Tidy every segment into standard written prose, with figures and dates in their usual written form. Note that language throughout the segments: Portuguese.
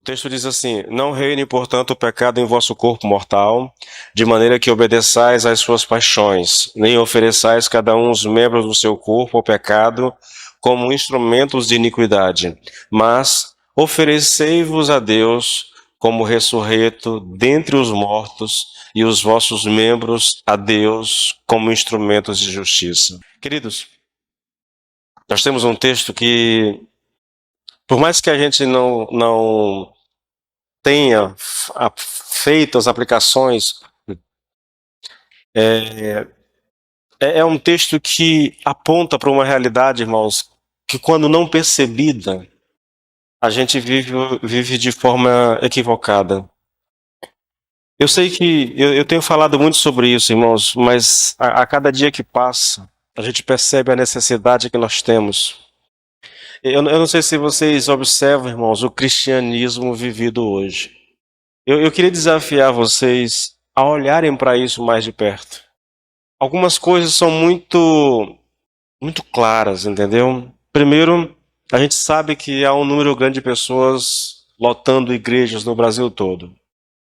texto diz assim: Não reine, portanto, o pecado em vosso corpo mortal, de maneira que obedeçais às suas paixões, nem ofereçais cada um os membros do seu corpo ao pecado como instrumentos de iniquidade, mas oferecei-vos a Deus como ressurreto dentre os mortos e os vossos membros a Deus como instrumentos de justiça. Queridos, nós temos um texto que, por mais que a gente não tenha feito as aplicações, é, é um texto que aponta para uma realidade, irmãos, que quando não percebida, a gente vive de forma equivocada. Eu sei que eu tenho falado muito sobre isso, irmãos, mas a cada dia que passa, a gente percebe a necessidade que nós temos. Eu não sei se vocês observam, irmãos, o cristianismo vivido hoje. Eu queria desafiar vocês a olharem para isso mais de perto. Algumas coisas são muito claras, entendeu? Primeiro, a gente sabe que há um número grande de pessoas lotando igrejas no Brasil todo.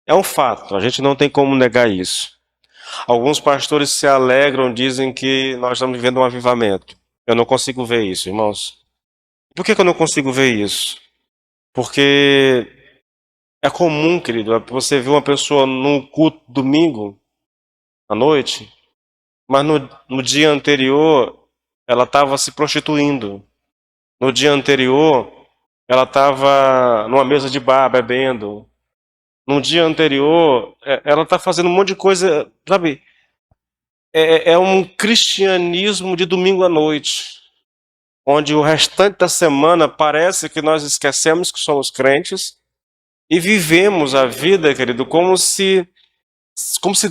É um fato, a gente não tem como negar isso. Alguns pastores se alegram, dizem que nós estamos vivendo um avivamento. Eu não consigo ver isso, irmãos. Por que eu não consigo ver isso? Porque é comum, querido, você ver uma pessoa num culto domingo à noite, mas no dia anterior ela estava se prostituindo. No dia anterior ela estava numa mesa de bar bebendo. No dia anterior ela está fazendo um monte de coisa, sabe? É um cristianismo de domingo à noite, onde o restante da semana parece que nós esquecemos que somos crentes e vivemos a vida, querido, como se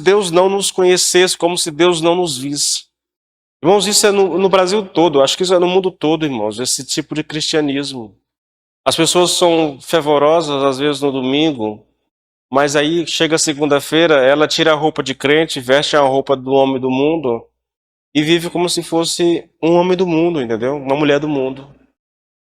Deus não nos conhecesse, como se Deus não nos visse. Irmãos, isso é no Brasil todo, acho que isso é no mundo todo, irmãos, esse tipo de cristianismo. As pessoas são fervorosas, às vezes, no domingo, mas aí chega segunda-feira, ela tira a roupa de crente, veste a roupa do homem do mundo e vive como se fosse um homem do mundo, entendeu? Uma mulher do mundo.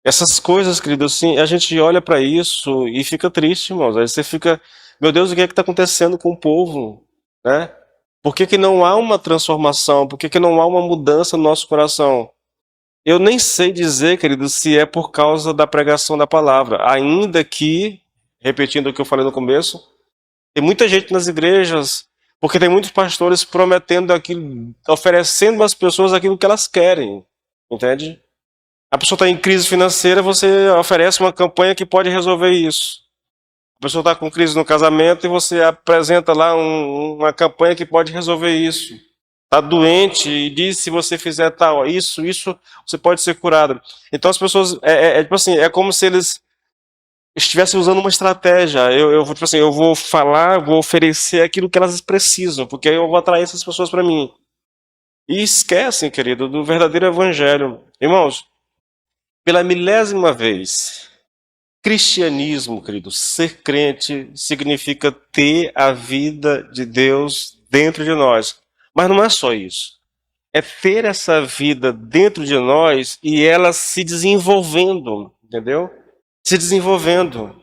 Essas coisas, querido, assim, a gente olha para isso e fica triste, irmãos. Aí você fica, meu Deus, o que é que está acontecendo com o povo, né? Por que que não há uma transformação? Por que que não há uma mudança no nosso coração? Eu nem sei dizer, querido, se é por causa da pregação da palavra. Ainda que, repetindo o que eu falei no começo, tem muita gente nas igrejas, porque tem muitos pastores prometendo aquilo, oferecendo às pessoas aquilo que elas querem, entende? A pessoa está em crise financeira, você oferece uma campanha que pode resolver isso. A pessoa está com crise no casamento e você apresenta lá uma campanha que pode resolver isso. Está doente e diz: se você fizer tal, isso, você pode ser curado. Então as pessoas, tipo assim, é como se eles estivessem usando uma estratégia. Tipo assim, eu vou falar, vou oferecer aquilo que elas precisam, porque aí eu vou atrair essas pessoas para mim. E esquecem, querido, do verdadeiro evangelho. Irmãos, pela milésima vez, cristianismo, querido, ser crente significa ter a vida de Deus dentro de nós. Mas não é só isso. É ter essa vida dentro de nós e ela se desenvolvendo, entendeu? Se desenvolvendo.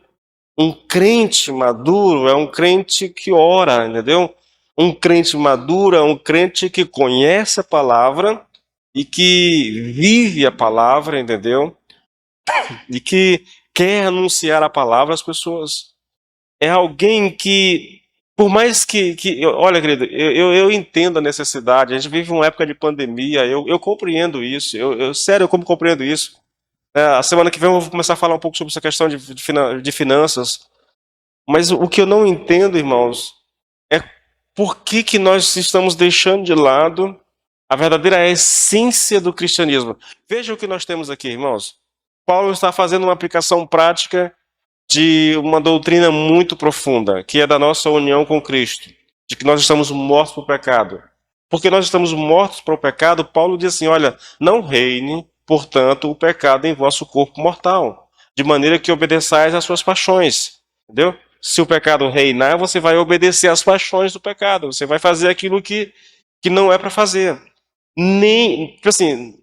Um crente maduro é um crente que ora, entendeu? Um crente maduro é um crente que conhece a palavra e que vive a palavra, entendeu? E que quer anunciar a palavra às pessoas. É alguém que, por mais olha, querido, eu entendo a necessidade, a gente vive uma época de pandemia, eu compreendo isso, sério, eu compreendo isso. A semana que vem eu vou começar a falar um pouco sobre essa questão de finanças, mas o que eu não entendo, irmãos, é por que nós estamos deixando de lado a verdadeira essência do cristianismo. Veja o que nós temos aqui, irmãos. Paulo está fazendo uma aplicação prática de uma doutrina muito profunda, que é da nossa união com Cristo, de que nós estamos mortos para o pecado. Porque nós estamos mortos para o pecado, Paulo diz assim: olha, não reine, portanto, o pecado em vosso corpo mortal, de maneira que obedeçais às suas paixões. Entendeu? Se o pecado reinar, você vai obedecer às paixões do pecado, você vai fazer aquilo que não é para fazer. Nem, assim,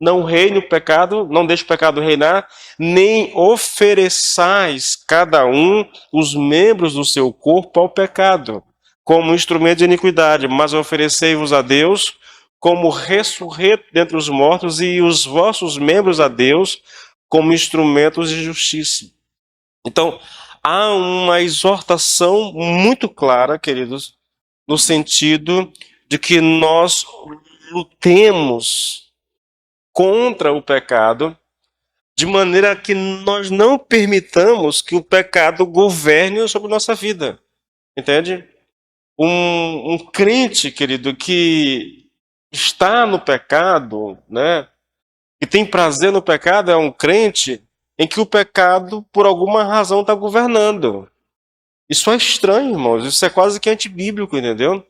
não reine o pecado, não deixe o pecado reinar, nem ofereçais cada um os membros do seu corpo ao pecado, como instrumento de iniquidade, mas oferecei-vos a Deus como ressurreto dentre os mortos e os vossos membros a Deus como instrumentos de justiça. Então, há uma exortação muito clara, queridos, no sentido de que nós lutemos contra o pecado, de maneira que nós não permitamos que o pecado governe sobre nossa vida. Entende? Um crente, querido, que está no pecado, né, que tem prazer no pecado, é um crente em que o pecado, por alguma razão, está governando. Isso é estranho, irmãos. Isso é quase que antibíblico, entendeu?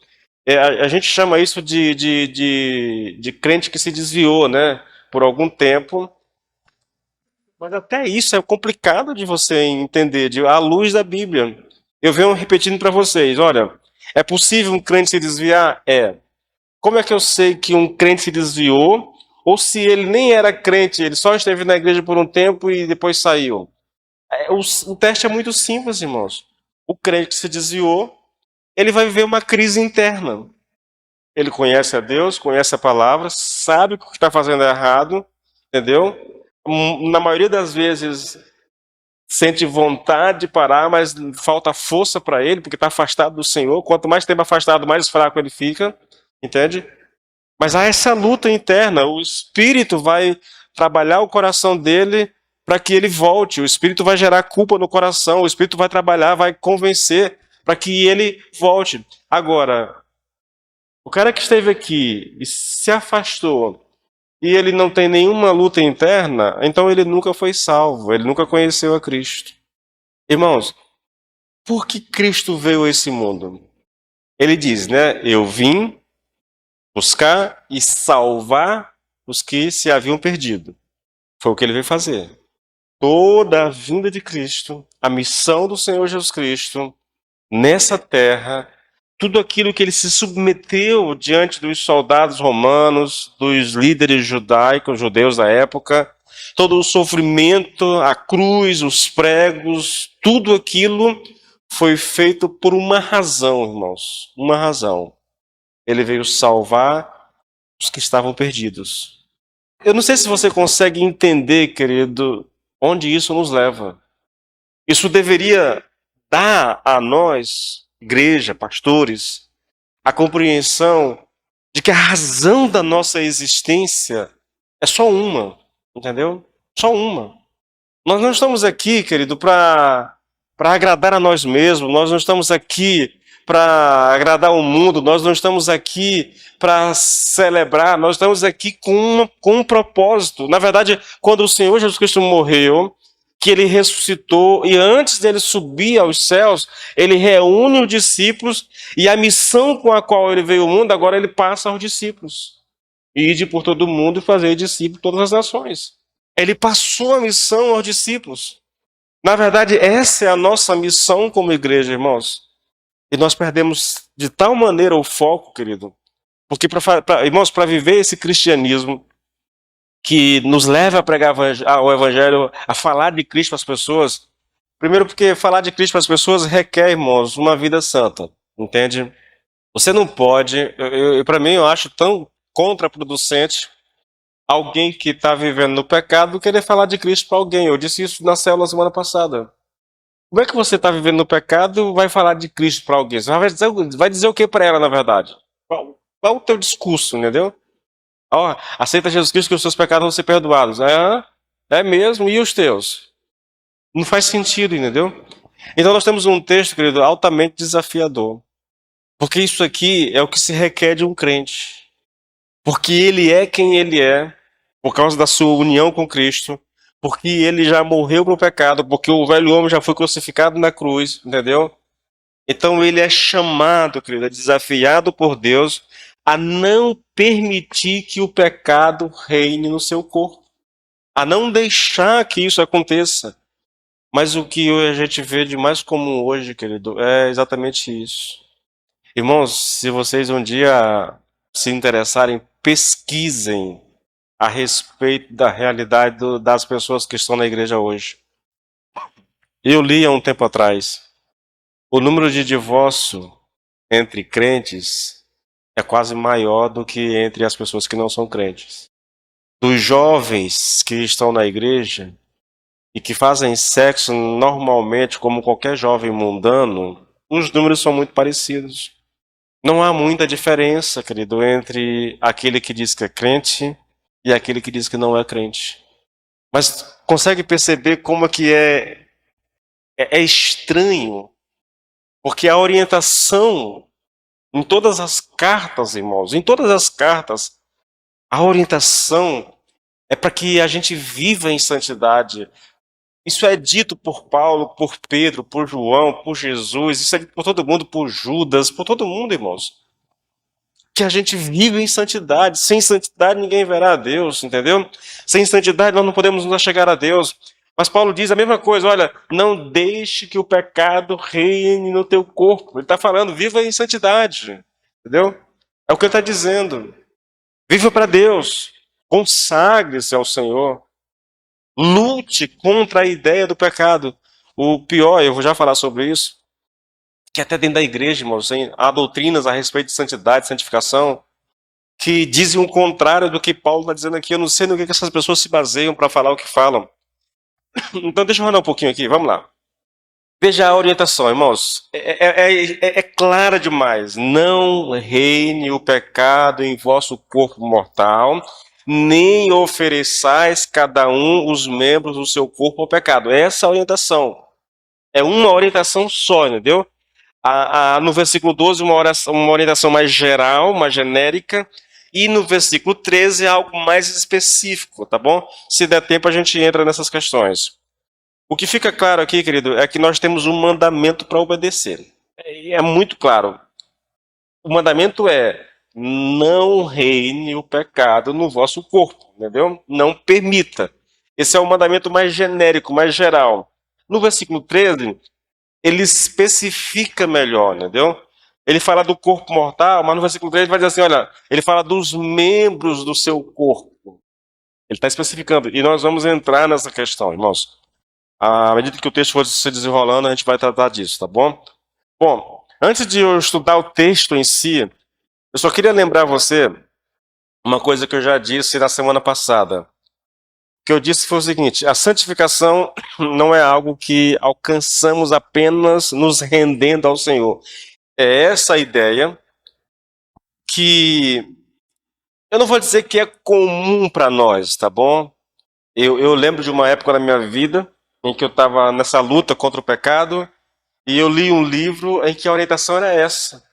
A gente chama isso de crente que se desviou, né? Por algum tempo. Mas até isso é complicado de você entender, à luz da Bíblia. Eu venho repetindo para vocês, olha, é possível um crente se desviar? É. Como é que eu sei que um crente se desviou? Ou se ele nem era crente, ele só esteve na igreja por um tempo e depois saiu? O teste é muito simples, irmãos. O crente que se desviou, ele vai viver uma crise interna. Ele conhece a Deus, conhece a palavra, sabe que o que está fazendo é errado, entendeu? Na maioria das vezes sente vontade de parar, mas falta força para ele, porque está afastado do Senhor. Quanto mais tempo afastado, mais fraco ele fica, entende? Mas há essa luta interna, o Espírito vai trabalhar o coração dele para que ele volte, o Espírito vai gerar culpa no coração, o Espírito vai trabalhar, vai convencer para que ele volte. Agora, o cara que esteve aqui e se afastou e ele não tem nenhuma luta interna, então ele nunca foi salvo, ele nunca conheceu a Cristo. Irmãos, por que Cristo veio a esse mundo? Ele diz, né? Eu vim buscar e salvar os que se haviam perdido. Foi o que ele veio fazer. Toda a vinda de Cristo, a missão do Senhor Jesus Cristo nessa terra, tudo aquilo que ele se submeteu diante dos soldados romanos, dos líderes judaicos, judeus da época, todo o sofrimento, a cruz, os pregos, tudo aquilo foi feito por uma razão, irmãos, uma razão. Ele veio salvar os que estavam perdidos. Eu não sei se você consegue entender, querido, onde isso nos leva. Isso deveria dar a nós, igreja, pastores, a compreensão de que a razão da nossa existência é só uma, entendeu? Só uma. Nós não estamos aqui, querido, para agradar a nós mesmos, nós não estamos aqui para agradar o mundo, nós não estamos aqui para celebrar, nós estamos aqui com um propósito. Na verdade, quando o Senhor Jesus Cristo morreu, que ele ressuscitou, e antes dele subir aos céus, ele reúne os discípulos, e a missão com a qual ele veio ao mundo, agora ele passa aos discípulos. Ide por todo o mundo e fazer discípulos de todas as nações. Ele passou a missão aos discípulos. Na verdade, essa é a nossa missão como igreja, irmãos. E nós perdemos de tal maneira o foco, querido, porque, irmãos, para viver esse cristianismo que nos leva a pregar o evangelho, a falar de Cristo para as pessoas, primeiro porque falar de Cristo para as pessoas requer, irmãos, uma vida santa, entende? Você não pode, para mim eu acho tão contraproducente alguém que está vivendo no pecado querer falar de Cristo para alguém. Eu disse isso na célula semana passada. Como é que você está vivendo no pecado e vai falar de Cristo para alguém? Você vai dizer o que para ela, na verdade? Qual o teu discurso, entendeu? Ó, aceita Jesus Cristo que os seus pecados vão ser perdoados. É mesmo? E os teus? Não faz sentido, entendeu? Então nós temos um texto, querido, altamente desafiador. Porque isso aqui é o que se requer de um crente. Porque ele é quem ele é, por causa da sua união com Cristo, porque ele já morreu para o pecado, porque o velho homem já foi crucificado na cruz, entendeu? Então ele é chamado, querido, é desafiado por Deus a não permitir que o pecado reine no seu corpo, a não deixar que isso aconteça. Mas o que a gente vê de mais comum hoje, querido, é exatamente isso. Irmãos, se vocês um dia se interessarem, pesquisem a respeito da realidade das pessoas que estão na igreja hoje. Eu li há um tempo atrás, o número de divórcio entre crentes é quase maior do que entre as pessoas que não são crentes. Dos jovens que estão na igreja e que fazem sexo normalmente como qualquer jovem mundano, os números são muito parecidos. Não há muita diferença, querido, entre aquele que diz que é crente e aquele que diz que não é crente. Mas consegue perceber como é que é estranho? Porque a orientação em todas as cartas, irmãos, em todas as cartas, a orientação é para que a gente viva em santidade. Isso é dito por Paulo, por Pedro, por João, por Jesus, isso é dito por todo mundo, por Judas, por todo mundo, irmãos. Que a gente vive em santidade. Sem santidade ninguém verá a Deus, entendeu? Sem santidade nós não podemos nos chegar a Deus. Mas Paulo diz a mesma coisa, olha, não deixe que o pecado reine no teu corpo. Ele está falando, viva em santidade, entendeu? É o que ele está dizendo. Viva para Deus, consagre-se ao Senhor, lute contra a ideia do pecado. O pior, eu vou já falar sobre isso, que até dentro da igreja, irmãos, há doutrinas a respeito de santidade, santificação, que dizem o contrário do que Paulo está dizendo aqui. Eu não sei no que essas pessoas se baseiam para falar o que falam. Então deixa eu rodar um pouquinho aqui, vamos lá. Veja a orientação, irmãos. É clara demais. Não reine o pecado em vosso corpo mortal, nem ofereçais cada um os membros do seu corpo ao pecado. Essa é a orientação. É uma orientação só, entendeu? No versículo 12, uma orientação mais geral, mais genérica, e no versículo 13 é algo mais específico, tá bom? Se der tempo, a gente entra nessas questões. O que fica claro aqui, querido, é que nós temos um mandamento para obedecer. É muito claro. O mandamento é: não reine o pecado no vosso corpo, entendeu? Não permita. Esse é o mandamento mais genérico, mais geral. No versículo 13, ele especifica melhor, entendeu? Ele fala do corpo mortal, mas no versículo 13 ele vai dizer assim, olha, ele fala dos membros do seu corpo. Ele está especificando, e nós vamos entrar nessa questão, irmãos. À medida que o texto for se desenrolando, a gente vai tratar disso, tá bom? Bom, antes de eu estudar o texto em si, eu só queria lembrar você uma coisa que eu já disse na semana passada. O que eu disse foi o seguinte: a santificação não é algo que alcançamos apenas nos rendendo ao Senhor. É essa a ideia que eu não vou dizer que é comum para nós, tá bom? Eu lembro de uma época na minha vida em que eu estava nessa luta contra o pecado e eu li um livro em que a orientação era essa: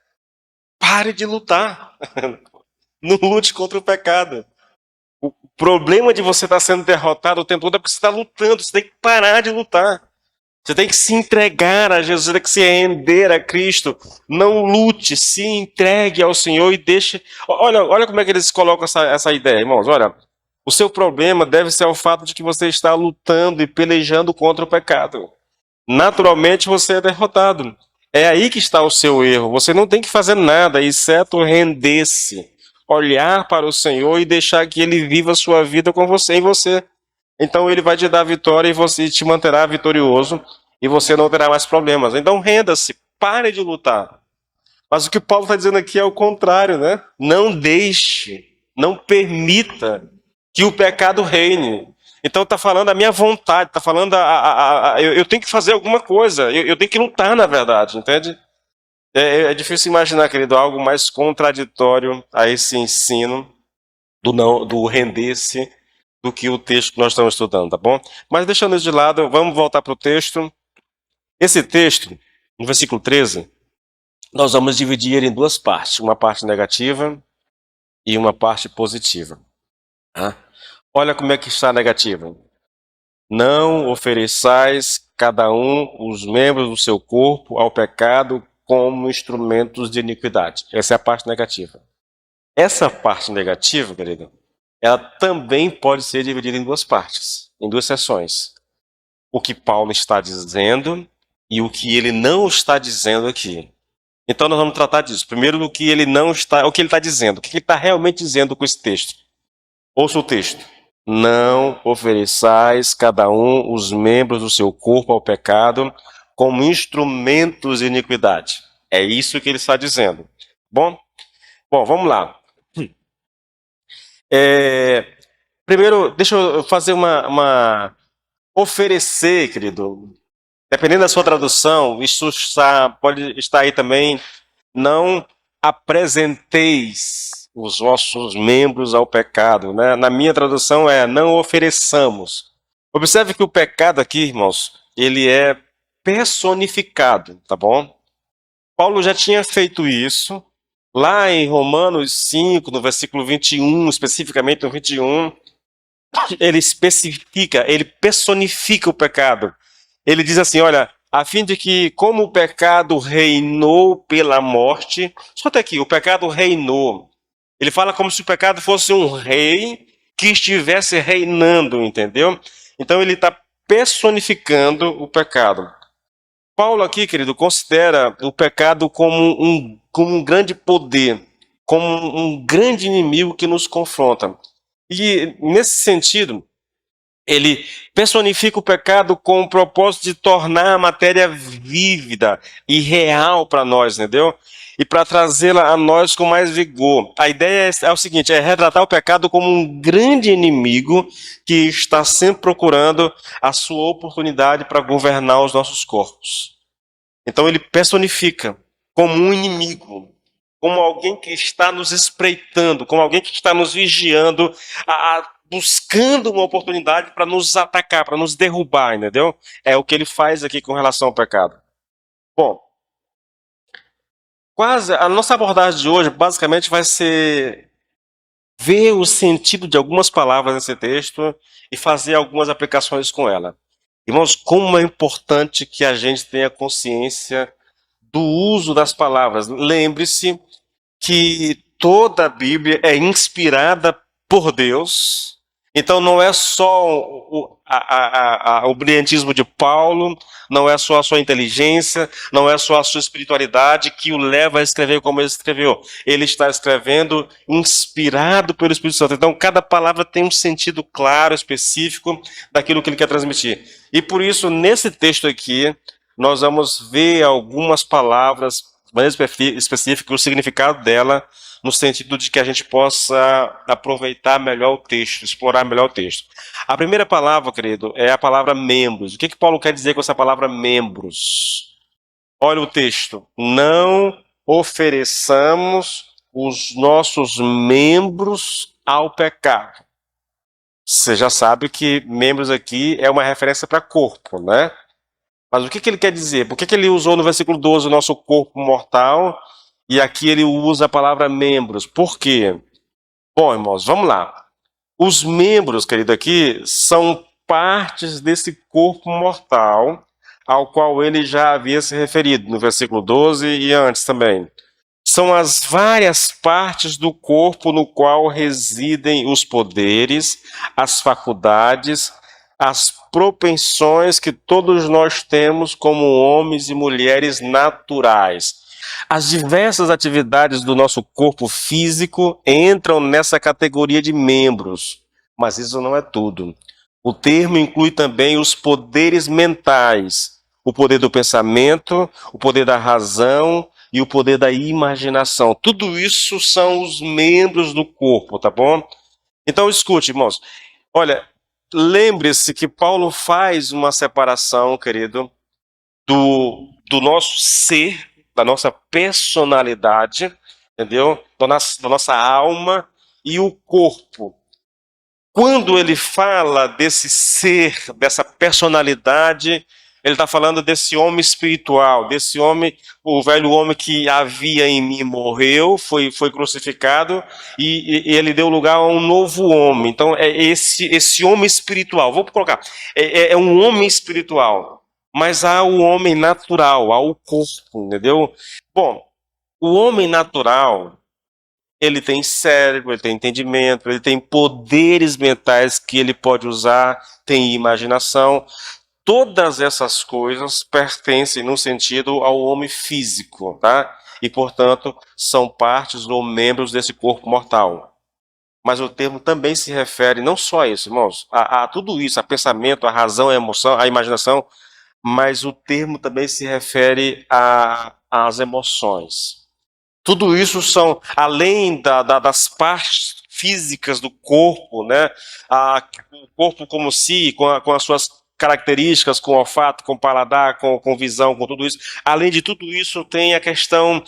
pare de lutar, não lute contra o pecado. O problema de você estar sendo derrotado o tempo todo é porque você está lutando, você tem que parar de lutar. Você tem que se entregar a Jesus, você tem que se render a Cristo. Não lute, se entregue ao Senhor e deixe... Olha como é que eles colocam essa ideia, irmãos. Olha, o seu problema deve ser o fato de que você está lutando e pelejando contra o pecado. Naturalmente você é derrotado. É aí que está o seu erro. Você não tem que fazer nada, exceto render-se, olhar para o Senhor e deixar que Ele viva a sua vida com você, em você. Então Ele vai te dar a vitória e você te manterá vitorioso e você não terá mais problemas. Então renda-se, pare de lutar. Mas o que Paulo está dizendo aqui é o contrário, né? Não deixe, não permita que o pecado reine. Então está falando a minha vontade, está falando eu tenho que fazer alguma coisa, eu tenho que lutar, na verdade, entende? É difícil imaginar, querido, algo mais contraditório a esse ensino do render-se do que o texto que nós estamos estudando, tá bom? Mas deixando isso de lado, vamos voltar para o texto. Esse texto, no versículo 13, nós vamos dividir ele em duas partes, uma parte negativa e uma parte positiva. Tá? Olha como é que está a negativa. Não ofereçais cada um os membros do seu corpo ao pecado como instrumentos de iniquidade. Essa é a parte negativa. Essa parte negativa, querido, ela também pode ser dividida em duas partes, em duas seções. O que Paulo está dizendo e o que ele não está dizendo aqui. Então nós vamos tratar disso. Primeiro do que ele não está, o que ele está dizendo, o que ele está realmente dizendo com esse texto. Ouça o texto. Não ofereçais cada um os membros do seu corpo ao pecado como instrumentos de iniquidade. É isso que ele está dizendo. Bom, vamos lá. Primeiro, deixa eu fazer oferecer, querido. Dependendo da sua tradução, isso pode estar aí também. Não apresenteis os vossos membros ao pecado, né? Na minha tradução é não ofereçamos. Observe que o pecado aqui, irmãos, ele é personificado, tá bom? Paulo já tinha feito isso lá em Romanos 5, no versículo 21, especificamente no 21, ele especifica, ele personifica o pecado. Ele diz assim, olha, a fim de que, como o pecado reinou pela morte, só até aqui, o pecado reinou. Ele fala como se o pecado fosse um rei que estivesse reinando, entendeu? Então ele está personificando o pecado. Paulo aqui, querido, considera o pecado como um grande poder, como um grande inimigo que nos confronta. E, nesse sentido, ele personifica o pecado com o propósito de tornar a matéria vívida e real para nós, entendeu? E para trazê-la a nós com mais vigor. A ideia é o seguinte, é retratar o pecado como um grande inimigo que está sempre procurando a sua oportunidade para governar os nossos corpos. Então ele personifica como um inimigo, como alguém que está nos espreitando, como alguém que está nos vigiando, buscando uma oportunidade para nos atacar, para nos derrubar, entendeu? É o que ele faz aqui com relação ao pecado. Bom, a nossa abordagem de hoje basicamente vai ser ver o sentido de algumas palavras nesse texto e fazer algumas aplicações com ela. Irmãos, como é importante que a gente tenha consciência do uso das palavras. Lembre-se que toda a Bíblia é inspirada por Deus. Então não é só o brilhantismo de Paulo, não é só a sua inteligência, não é só a sua espiritualidade que o leva a escrever como ele escreveu. Ele está escrevendo inspirado pelo Espírito Santo. Então cada palavra tem um sentido claro, específico daquilo que ele quer transmitir. E por isso, nesse texto aqui, nós vamos ver algumas palavras de maneira específica, o significado dela, no sentido de que a gente possa aproveitar melhor o texto, explorar melhor o texto. A primeira palavra, querido, é a palavra membros. O que Paulo quer dizer com essa palavra membros? Olha o texto. Não ofereçamos os nossos membros ao pecado. Você já sabe que membros aqui é uma referência para corpo, né? Mas o que ele quer dizer? Por que ele usou no versículo 12 o nosso corpo mortal e aqui ele usa a palavra membros? Por quê? Bom, irmãos, vamos lá. Os membros, querido, aqui são partes desse corpo mortal ao qual ele já havia se referido no versículo 12 e antes também. São as várias partes do corpo no qual residem os poderes, as faculdades, as propensões que todos nós temos como homens e mulheres naturais. As diversas atividades do nosso corpo físico entram nessa categoria de membros, mas isso não é tudo. O termo inclui também os poderes mentais, o poder do pensamento, o poder da razão e o poder da imaginação. Tudo isso são os membros do corpo, tá bom? Então escute, irmãos. Olha, lembre-se que Paulo faz uma separação, querido, do nosso ser, da nossa personalidade, entendeu? Da nossa alma e o corpo. Quando ele fala desse ser, dessa personalidade, ele está falando desse homem espiritual, desse homem, o velho homem que havia em mim morreu, foi crucificado e ele deu lugar a um novo homem. Então é esse homem espiritual. Vou colocar, é um homem espiritual, mas há o homem natural, há o corpo, entendeu? Bom, o homem natural, ele tem cérebro, ele tem entendimento, ele tem poderes mentais que ele pode usar, tem imaginação. Todas essas coisas pertencem, no sentido, ao homem físico, tá? E, portanto, são partes ou membros desse corpo mortal. mas o termo também se refere não só a isso, irmãos, a tudo isso, a pensamento, a razão, a emoção, a imaginação, mas o termo também se refere às emoções. Tudo isso são, além das partes físicas do corpo, né? O corpo como si, com as suas características, com olfato, com paladar, com visão, com tudo isso. Além de tudo isso, tem a questão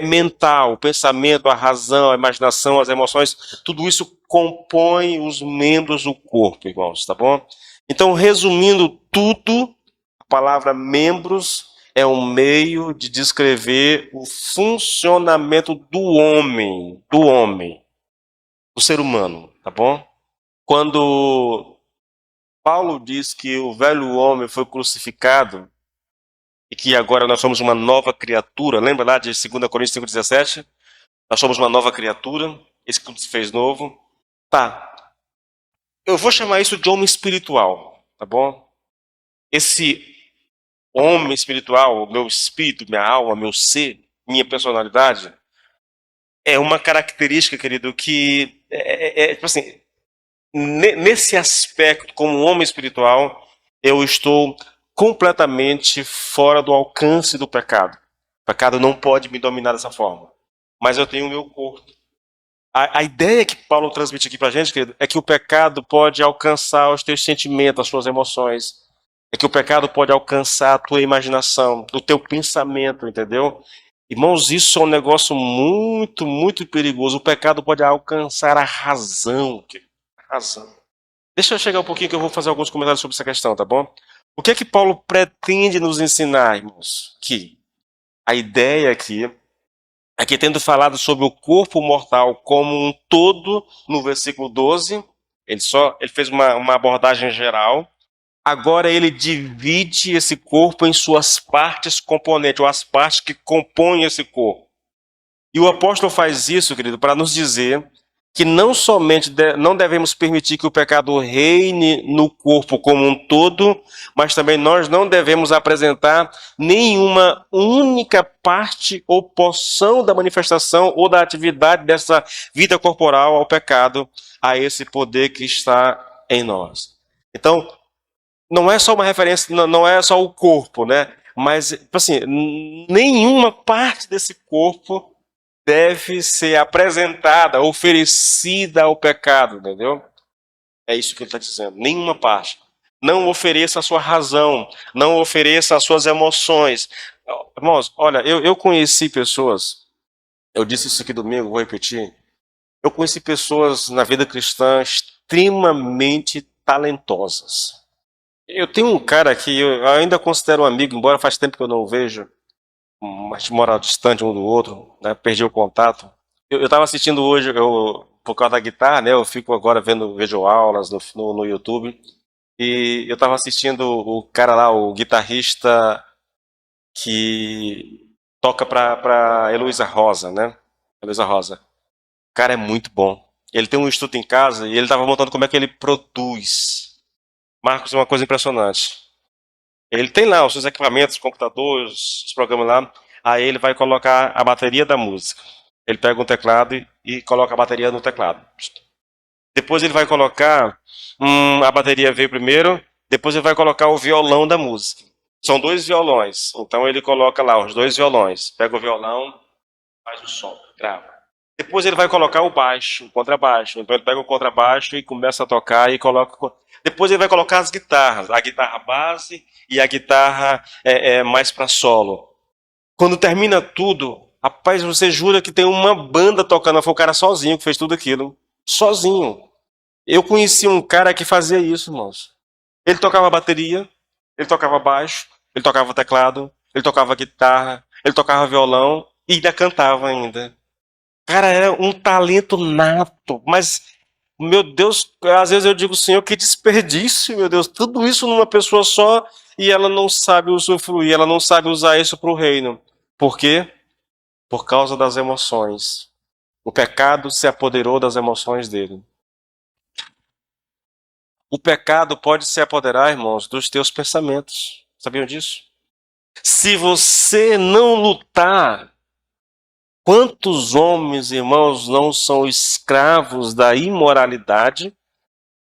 mental, o pensamento, a razão, a imaginação, as emoções. Tudo isso compõe os membros do corpo, irmãos, tá bom? Então, resumindo tudo, a palavra membros é um meio de descrever o funcionamento do ser humano, tá bom? Quando Paulo diz que o velho homem foi crucificado e que agora nós somos uma nova criatura, lembra lá de 2 Coríntios 5,17? Nós somos uma nova criatura, esse que se fez novo. Tá, eu vou chamar isso de homem espiritual, tá bom? Esse homem espiritual, meu espírito, minha alma, meu ser, minha personalidade, é uma característica, querido, que tipo assim, nesse aspecto, como um homem espiritual, eu estou completamente fora do alcance do pecado. O pecado não pode me dominar dessa forma. Mas eu tenho o meu corpo. A ideia que Paulo transmite aqui pra gente, querido, é que o pecado pode alcançar os teus sentimentos, as suas emoções. É que o pecado pode alcançar a tua imaginação, o teu pensamento, entendeu? Irmãos, isso é um negócio muito, muito perigoso. O pecado pode alcançar a razão, querido. A razão. Deixa eu chegar um pouquinho que eu vou fazer alguns comentários sobre essa questão, tá bom? O que é que Paulo pretende nos ensinar, irmãos? Que a ideia aqui é que, tendo falado sobre o corpo mortal como um todo, no versículo 12, ele fez uma abordagem geral. Agora ele divide esse corpo em suas partes componentes, ou as partes que compõem esse corpo. E o apóstolo faz isso, querido, para nos dizer que não somente não devemos permitir que o pecado reine no corpo como um todo, mas também nós não devemos apresentar nenhuma única parte ou porção da manifestação ou da atividade dessa vida corporal ao pecado, a esse poder que está em nós. Então, não é só uma referência, não é só o corpo, né? Mas, assim, nenhuma parte desse corpo deve ser apresentada, oferecida ao pecado, entendeu? É isso que ele está dizendo. Nenhuma parte. Não ofereça a sua razão, não ofereça as suas emoções. Irmãos, olha, eu conheci pessoas, eu disse isso aqui domingo, vou repetir. Eu conheci pessoas na vida cristã extremamente talentosas. Eu tenho um cara que eu ainda considero um amigo, embora faz tempo que eu não o vejo, mas mora distante um do outro, né? Perdi o contato. Eu estava assistindo hoje, por causa da guitarra, né? Eu fico agora vejo aulas no YouTube. E eu estava assistindo o cara lá, o guitarrista que toca para Heloísa Rosa, né? Heloísa Rosa. O cara é muito bom. Ele tem um estúdio em casa e ele estava montando como é que ele produz. Marcos, é uma coisa impressionante. Ele tem lá os seus equipamentos, computadores, os programas lá. Aí ele vai colocar a bateria da música. Ele pega um teclado e coloca a bateria no teclado. Depois ele vai colocar. A bateria veio primeiro. Depois ele vai colocar o violão da música. São dois violões. Então ele coloca lá os dois violões. Pega o violão, faz o som, grava. Depois ele vai colocar o baixo, o contrabaixo. Então ele pega o contrabaixo e começa a tocar e coloca. Depois ele vai colocar as guitarras, a guitarra base e a guitarra mais para solo. Quando termina tudo, rapaz, você jura que tem uma banda tocando, foi o cara sozinho que fez tudo aquilo. Sozinho. Eu conheci um cara que fazia isso, irmãos. Ele tocava bateria, ele tocava baixo, ele tocava teclado, ele tocava guitarra, ele tocava violão e ainda cantava ainda. Cara, era um talento nato, mas, meu Deus, às vezes eu digo, Senhor, que desperdício, meu Deus, tudo isso numa pessoa só e ela não sabe usufruir, ela não sabe usar isso para o reino. Por quê? Por causa das emoções. O pecado se apoderou das emoções dele. O pecado pode se apoderar, irmãos, dos teus pensamentos. Sabiam disso? Se você não lutar Quantos homens, irmãos, não são escravos da imoralidade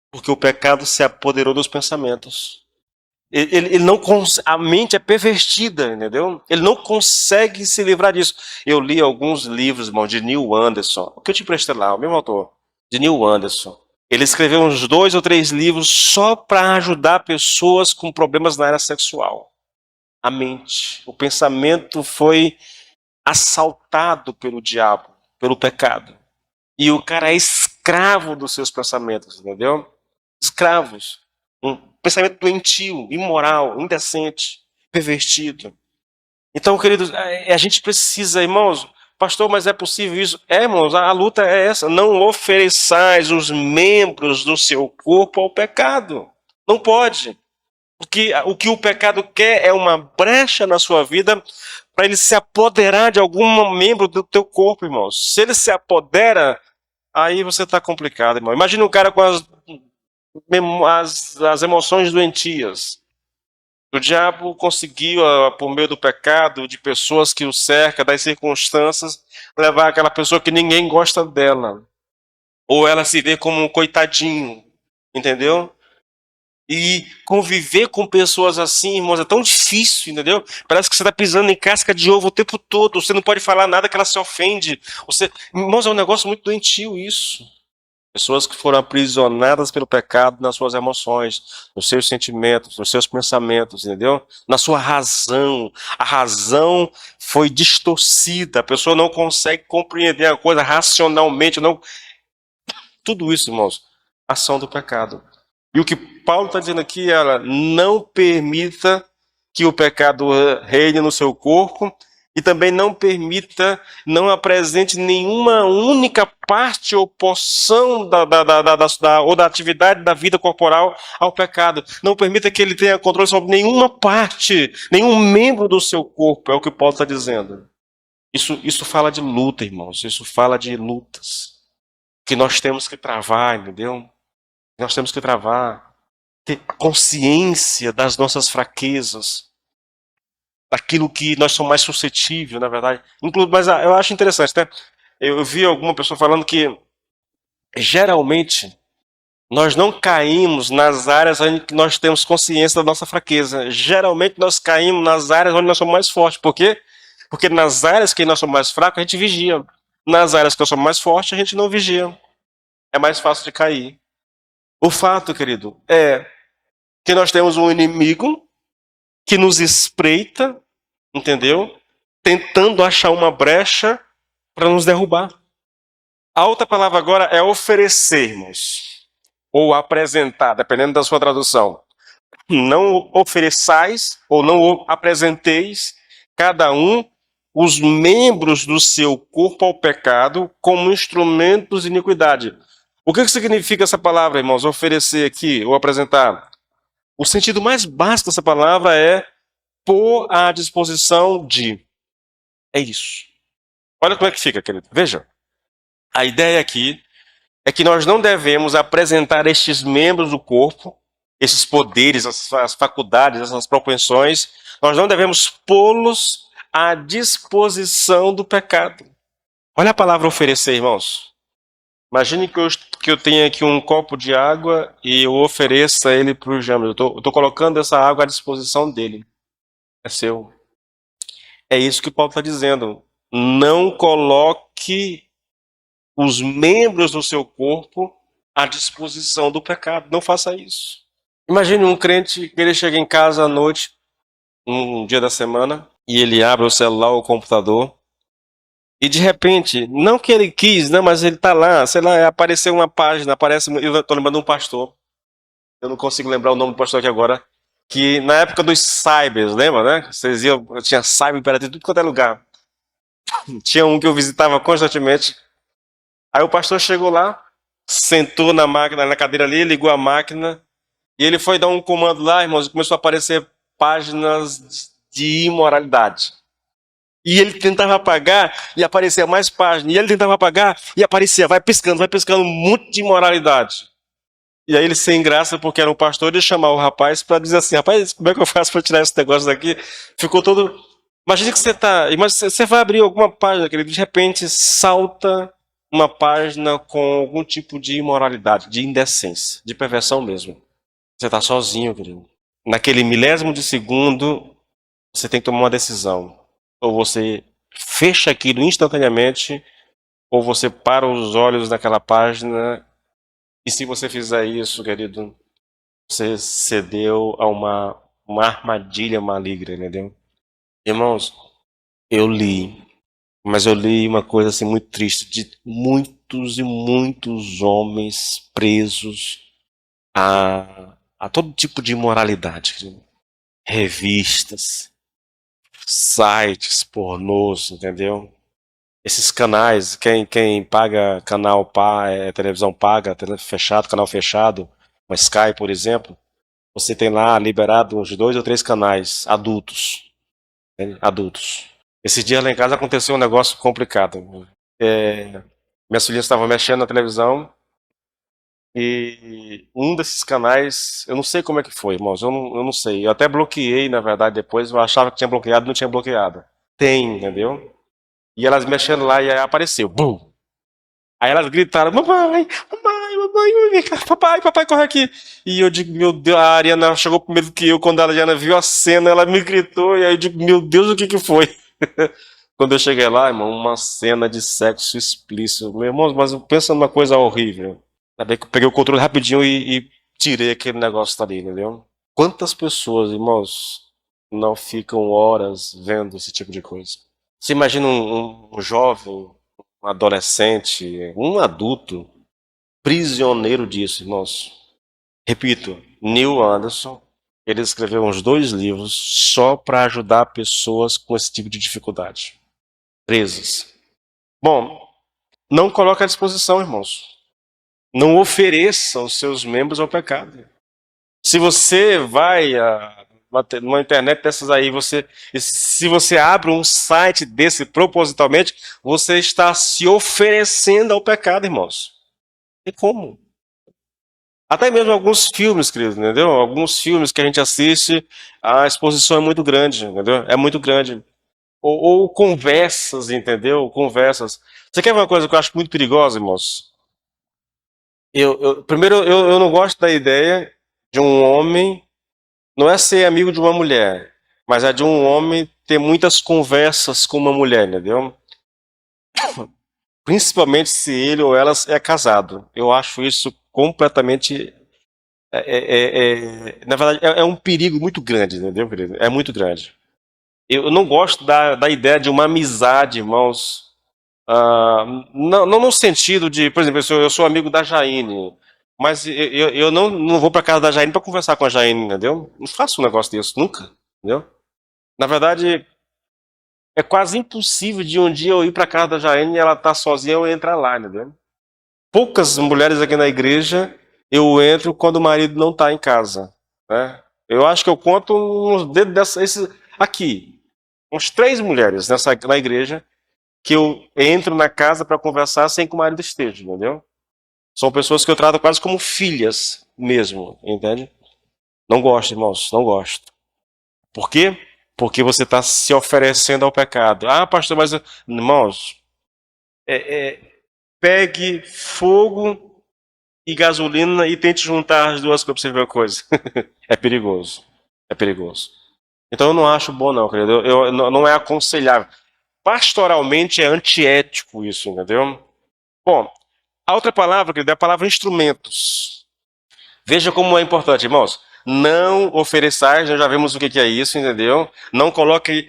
porque o pecado se apoderou dos pensamentos? Ele não a mente é pervertida, entendeu? Ele não consegue se livrar disso. Eu li alguns livros, irmão, de Neil Anderson, o que eu te prestei lá, o mesmo autor, de Neil Anderson. Ele escreveu uns 2 ou 3 livros só para ajudar pessoas com problemas na área sexual. A mente, o pensamento foi assaltado pelo diabo, pelo pecado. E o cara é escravo dos seus pensamentos, entendeu? Escravos. Um pensamento doentio, imoral, indecente, pervertido. Então, queridos, a gente precisa, irmãos, pastor, mas é possível isso? É, irmãos, a luta é essa. Não ofereçais os membros do seu corpo ao pecado. Não pode. Porque o que o pecado quer é uma brecha na sua vida para ele se apoderar de algum membro do teu corpo, irmãos. Se ele se apodera, aí você está complicado, irmão. Imagina um cara com as emoções doentias. O diabo conseguiu, por meio do pecado, de pessoas que o cercam, das circunstâncias, levar aquela pessoa que ninguém gosta dela. Ou ela se vê como um coitadinho, entendeu? E conviver com pessoas assim, irmãos, é tão difícil, entendeu? Parece que você está pisando em casca de ovo o tempo todo. Você não pode falar nada que ela se ofende. Irmãos, é um negócio muito doentio isso. Pessoas que foram aprisionadas pelo pecado nas suas emoções, nos seus sentimentos, nos seus pensamentos, entendeu? Na sua razão. A razão foi distorcida. A pessoa não consegue compreender a coisa racionalmente. Não. Tudo isso, irmãos, ação do pecado. E o que Paulo está dizendo aqui é: não permita que o pecado reine no seu corpo e também não permita, não apresente nenhuma única parte ou porção ou da atividade da vida corporal ao pecado. Não permita que ele tenha controle sobre nenhuma parte, nenhum membro do seu corpo, é o que Paulo está dizendo. Isso fala de luta, irmãos, isso fala de lutas que nós temos que travar, entendeu? Nós temos que travar, ter consciência das nossas fraquezas, daquilo que nós somos mais suscetíveis, na verdade. Mas eu acho interessante, né? Eu vi alguma pessoa falando que, geralmente, nós não caímos nas áreas onde nós temos consciência da nossa fraqueza. Geralmente, nós caímos nas áreas onde nós somos mais fortes. Por quê? Porque nas áreas que nós somos mais fracos, a gente vigia. Nas áreas que nós somos mais fortes, a gente não vigia. É mais fácil de cair. O fato, querido, é que nós temos um inimigo que nos espreita, entendeu? Tentando achar uma brecha para nos derrubar. A outra palavra agora é oferecermos, ou apresentar, dependendo da sua tradução. Não ofereçais, ou não apresenteis, cada um, os membros do seu corpo ao pecado como instrumentos de iniquidade. O que significa essa palavra, irmãos? Oferecer aqui, ou apresentar. O sentido mais básico dessa palavra é pôr à disposição de. É isso. Olha como é que fica, querido. Veja. A ideia aqui é que nós não devemos apresentar estes membros do corpo, esses poderes, as faculdades, essas propensões, nós não devemos pô-los à disposição do pecado. Olha a palavra oferecer, irmãos. Imagine que eu tenha aqui um copo de água e eu ofereça ele para o James. Eu estou colocando essa água à disposição dele. É seu. É isso que Paulo está dizendo. Não coloque os membros do seu corpo à disposição do pecado. Não faça isso. Imagine um crente que ele chega em casa à noite, um dia da semana, e ele abre o celular ou o computador, e de repente, não que ele quis, não, mas ele está lá, sei lá, apareceu uma página, eu estou lembrando de um pastor, eu não consigo lembrar o nome do pastor aqui agora, que na época dos cybers, lembra, né? Vocês iam, tinha cyber para tudo quanto é lugar. Tinha um que eu visitava constantemente. Aí o pastor chegou lá, sentou na máquina, na cadeira ali, ligou a máquina, e ele foi dar um comando lá, irmãos, e começou a aparecer páginas de imoralidade. E ele tentava apagar e aparecia mais páginas. E ele tentava apagar e aparecia, vai piscando um monte de imoralidade. E aí ele, sem graça, porque era um pastor, ele chamar o rapaz para dizer assim: rapaz, como é que eu faço para tirar esse negócio daqui? Ficou todo Imagina que você tá. Mas você vai abrir alguma página, querido, de repente salta uma página com algum tipo de imoralidade, de indecência, de perversão mesmo. Você tá sozinho, querido. Naquele milésimo de segundo, você tem que tomar uma decisão. Ou você fecha aquilo instantaneamente, ou você para os olhos naquela página. E se você fizer isso, querido, você cedeu a uma armadilha maligna, entendeu? Irmãos, eu li, mas eu li uma coisa assim muito triste, de muitos e muitos homens presos a todo tipo de imoralidade, querido. Revistas, sites pornôs, entendeu? Esses canais, quem paga canal televisão paga, fechado, canal fechado, uma Sky, por exemplo, você tem lá liberado uns 2 ou 3 canais adultos, né? Adultos. Esse dia lá em casa aconteceu um negócio complicado. Minhas filhas estavam mexendo na televisão e um desses canais, eu não sei como é que foi, irmãos, eu não sei. Eu até bloqueei, na verdade, depois, eu achava que tinha bloqueado, não tinha bloqueado. Tem, entendeu? E elas mexendo lá e aí apareceu. Bum! Aí elas gritaram, mamãe, mamãe, mamãe, vem cá, papai, papai, corre aqui. E eu digo, meu Deus, a Ariana chegou primeiro que eu, quando a Ariana viu a cena, ela me gritou, e aí eu digo, meu Deus, o que que foi? Quando eu cheguei lá, irmão, uma cena de sexo explícito. Meu irmão, mas pensa numa coisa horrível. Ainda bem que eu peguei o controle rapidinho e tirei aquele negócio dali, entendeu? Quantas pessoas, irmãos, não ficam horas vendo esse tipo de coisa? Você imagina um jovem, um adolescente, um adulto, prisioneiro disso, irmãos. Repito, Neil Anderson, ele escreveu uns 2 livros só para ajudar pessoas com esse tipo de dificuldade. Presas. Bom, não coloque à disposição, irmãos. Não ofereça os seus membros ao pecado. Se você vai numa internet dessas aí, se você abre um site desse propositalmente, você está se oferecendo ao pecado, irmãos. E como? Até mesmo alguns filmes, querido, entendeu? Alguns filmes que a gente assiste, a exposição é muito grande, entendeu? É muito grande. Ou conversas, entendeu? Conversas. Você quer ver uma coisa que eu acho muito perigosa, irmãos? Primeiro, eu não gosto da ideia de um homem, não é ser amigo de uma mulher, mas é de um homem ter muitas conversas com uma mulher, entendeu? Principalmente se ele ou ela é casado. Eu acho isso completamente. Na verdade, é um perigo muito grande, entendeu, querido? É muito grande. Eu não gosto da ideia de uma amizade, irmãos. Não no sentido de, por exemplo, eu sou amigo da Jaine, mas eu não vou para casa da Jaine para conversar com a Jaine, entendeu? Não faço um negócio desse, nunca, entendeu? Na verdade, é quase impossível de um dia eu ir para casa da Jaine e ela tá sozinha e eu entrar lá, entendeu? Poucas mulheres aqui na igreja eu entro quando o marido não está em casa, né? Eu acho que eu conto uns dedos aqui, uns 3 mulheres na igreja que eu entro na casa para conversar sem que o marido esteja, entendeu? São pessoas que eu trato quase como filhas mesmo, entende? Não gosto, irmãos, não gosto. Por quê? Porque você está se oferecendo ao pecado. Ah, pastor, mas irmãos, pegue fogo e gasolina e tente juntar as duas coisas para você ver uma coisa. É perigoso. É perigoso. Então eu não acho bom, não, querido. Não é aconselhável. Pastoralmente é antiético isso, entendeu? Bom, a outra palavra, querido, é a palavra instrumentos. Veja como é importante, irmãos. Não ofereçais, nós já vimos o que é isso, entendeu? Não coloque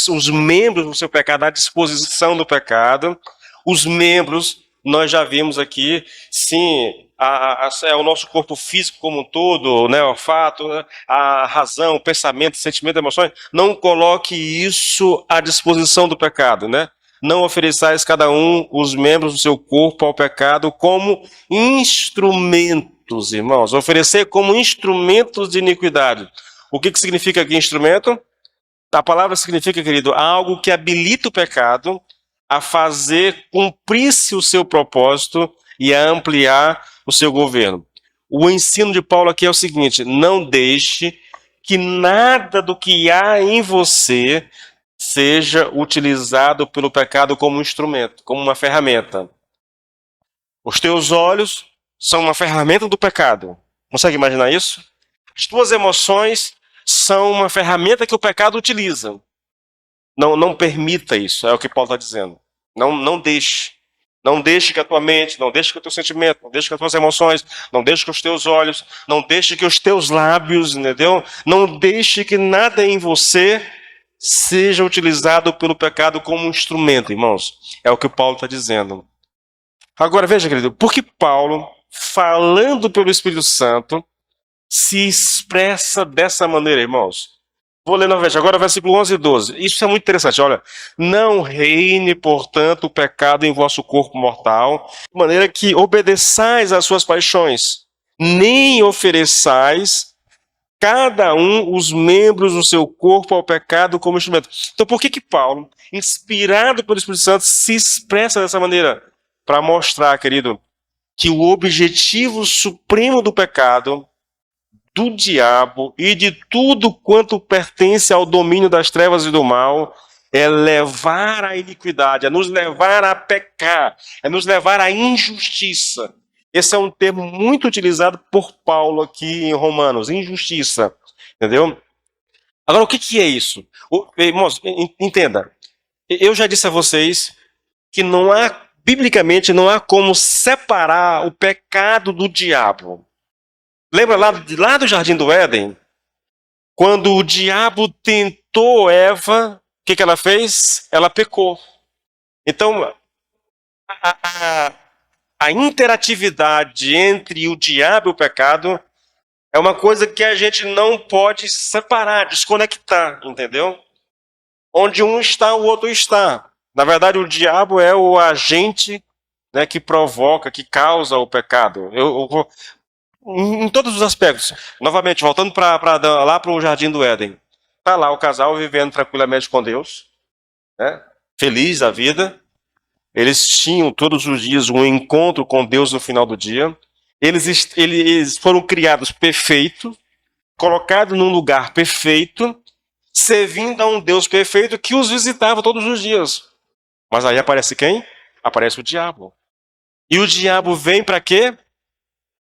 os membros do seu pecado à disposição do pecado. Os membros, nós já vimos aqui, sim, é o nosso corpo físico como um todo, né, o olfato, a razão, o pensamento, o sentimento, emoções. Não coloque isso à disposição do pecado, né? Não ofereçais cada um os membros do seu corpo ao pecado como instrumentos, irmãos. Oferecer como instrumentos de iniquidade. O que significa aqui instrumento? A palavra significa, querido, algo que habilita o pecado a fazer cumprir-se o seu propósito e a ampliar o seu governo. O ensino de Paulo aqui é o seguinte: não deixe que nada do que há em você seja utilizado pelo pecado como um instrumento, como uma ferramenta. Os teus olhos são uma ferramenta do pecado. Consegue imaginar isso? As tuas emoções são uma ferramenta que o pecado utiliza. Não permita isso, é o que Paulo está dizendo. Não deixe. Não deixe que a tua mente, não deixe que o teu sentimento, não deixe que as tuas emoções, não deixe que os teus olhos, não deixe que os teus lábios, entendeu? Não deixe que nada em você seja utilizado pelo pecado como um instrumento, irmãos. É o que Paulo está dizendo. Agora, veja, querido, por que Paulo, falando pelo Espírito Santo, se expressa dessa maneira, irmãos? Vou ler novamente, agora versículo 11 e 12. Isso é muito interessante, olha. Não reine, portanto, o pecado em vosso corpo mortal, de maneira que obedeçais às suas paixões, nem ofereçais cada um os membros do seu corpo ao pecado como instrumento. Então, por que Paulo, inspirado pelo Espírito Santo, se expressa dessa maneira? Para mostrar, querido, que o objetivo supremo do pecado, do diabo e de tudo quanto pertence ao domínio das trevas e do mal é levar à iniquidade, é nos levar a pecar, é nos levar à injustiça. Esse é um termo muito utilizado por Paulo aqui em Romanos, injustiça, entendeu? Agora, o que é isso? Irmãos, entenda, eu já disse a vocês que não há, biblicamente, não há como separar o pecado do diabo. Lembra lá do Jardim do Éden? Quando o diabo tentou Eva, o que ela fez? Ela pecou. Então, a, a interatividade entre o diabo e o pecado é uma coisa que a gente não pode separar, desconectar, entendeu? Onde um está, o outro está. Na verdade, o diabo é o agente, né, que provoca, que causa o pecado. Eu vou, em todos os aspectos. Novamente, voltando lá para o Jardim do Éden. Está lá o casal vivendo tranquilamente com Deus, né? Feliz da vida. Eles tinham todos os dias um encontro com Deus no final do dia. Eles foram criados perfeitos, colocados num lugar perfeito, servindo a um Deus perfeito que os visitava todos os dias. Mas aí aparece quem? Aparece o diabo. E o diabo vem para quê?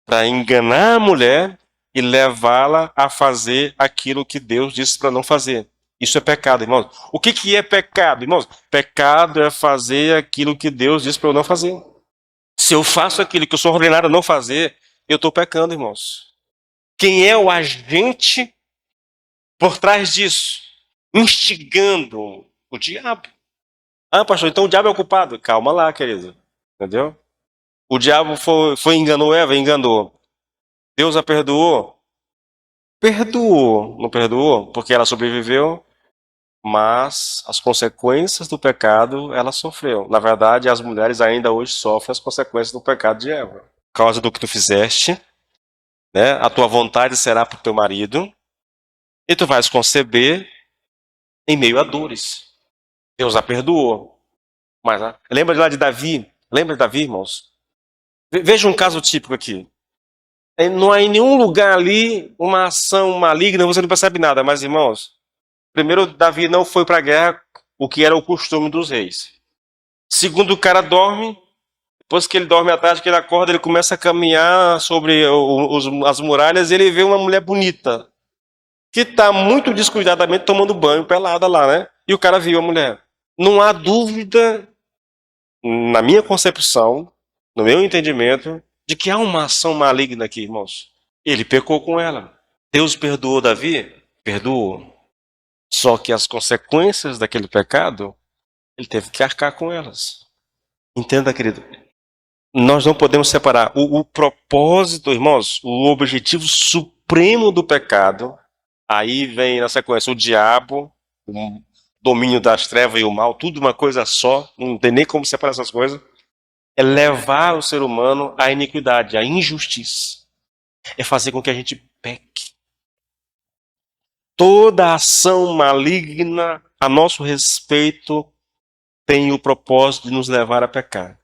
Para enganar a mulher e levá-la a fazer aquilo que Deus disse para não fazer. Isso é pecado, irmãos. O que é pecado, irmãos? Pecado é fazer aquilo que Deus disse para eu não fazer. Se eu faço aquilo que eu sou ordenado a não fazer, eu estou pecando, irmãos. Quem é o agente por trás disso? Instigando o diabo. Ah, pastor, então o diabo é o culpado. Calma lá, querido. Entendeu? O diabo foi enganou Eva, enganou. Deus a perdoou? Perdoou. Não perdoou? Porque ela sobreviveu, mas as consequências do pecado ela sofreu. Na verdade, as mulheres ainda hoje sofrem as consequências do pecado de Eva. Por causa do que tu fizeste, né? A tua vontade será para o teu marido, e tu vais conceber em meio a dores. Deus a perdoou. Mas lembra de lá de Davi? Lembra de Davi, irmãos? Veja um caso típico aqui. Não há em nenhum lugar ali uma ação maligna, você não percebe nada. Mas, irmãos, primeiro, Davi não foi para a guerra, o que era o costume dos reis. Segundo, o cara dorme. Depois que ele dorme à tarde, que ele acorda, ele começa a caminhar sobre as muralhas e ele vê uma mulher bonita, que está muito descuidadamente tomando banho pelada lá, né? E o cara viu a mulher. Não há dúvida, na minha concepção, no meu entendimento, de que há uma ação maligna aqui, irmãos. Ele pecou com ela. Deus perdoou Davi? Perdoou. Só que as consequências daquele pecado, ele teve que arcar com elas. Entenda, querido. Nós não podemos separar o propósito, irmãos, o objetivo supremo do pecado. Aí vem na sequência o diabo, o domínio das trevas e o mal, tudo uma coisa só, não tem nem como separar essas coisas. É levar o ser humano à iniquidade, à injustiça. É fazer com que a gente peque. Toda ação maligna a nosso respeito tem o propósito de nos levar a pecar.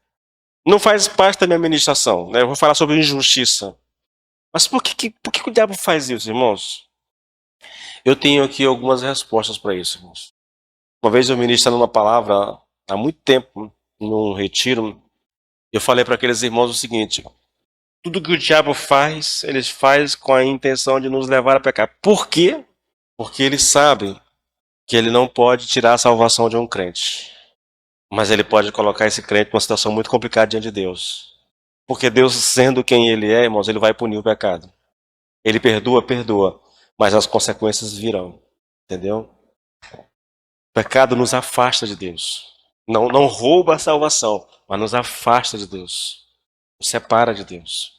Não faz parte da minha ministração, né? Eu vou falar sobre injustiça. Mas por que o diabo faz isso, irmãos? Eu tenho aqui algumas respostas para isso, irmãos. Uma vez eu ministrando uma palavra, há muito tempo, num retiro, eu falei para aqueles irmãos o seguinte: tudo que o diabo faz, ele faz com a intenção de nos levar a pecar. Por quê? Porque ele sabe que ele não pode tirar a salvação de um crente. Mas ele pode colocar esse crente numa situação muito complicada diante de Deus. Porque Deus, sendo quem ele é, irmãos, ele vai punir o pecado. Ele perdoa, perdoa, mas as consequências virão. Entendeu? O pecado nos afasta de Deus. Não rouba a salvação, mas nos afasta de Deus. Nos separa de Deus.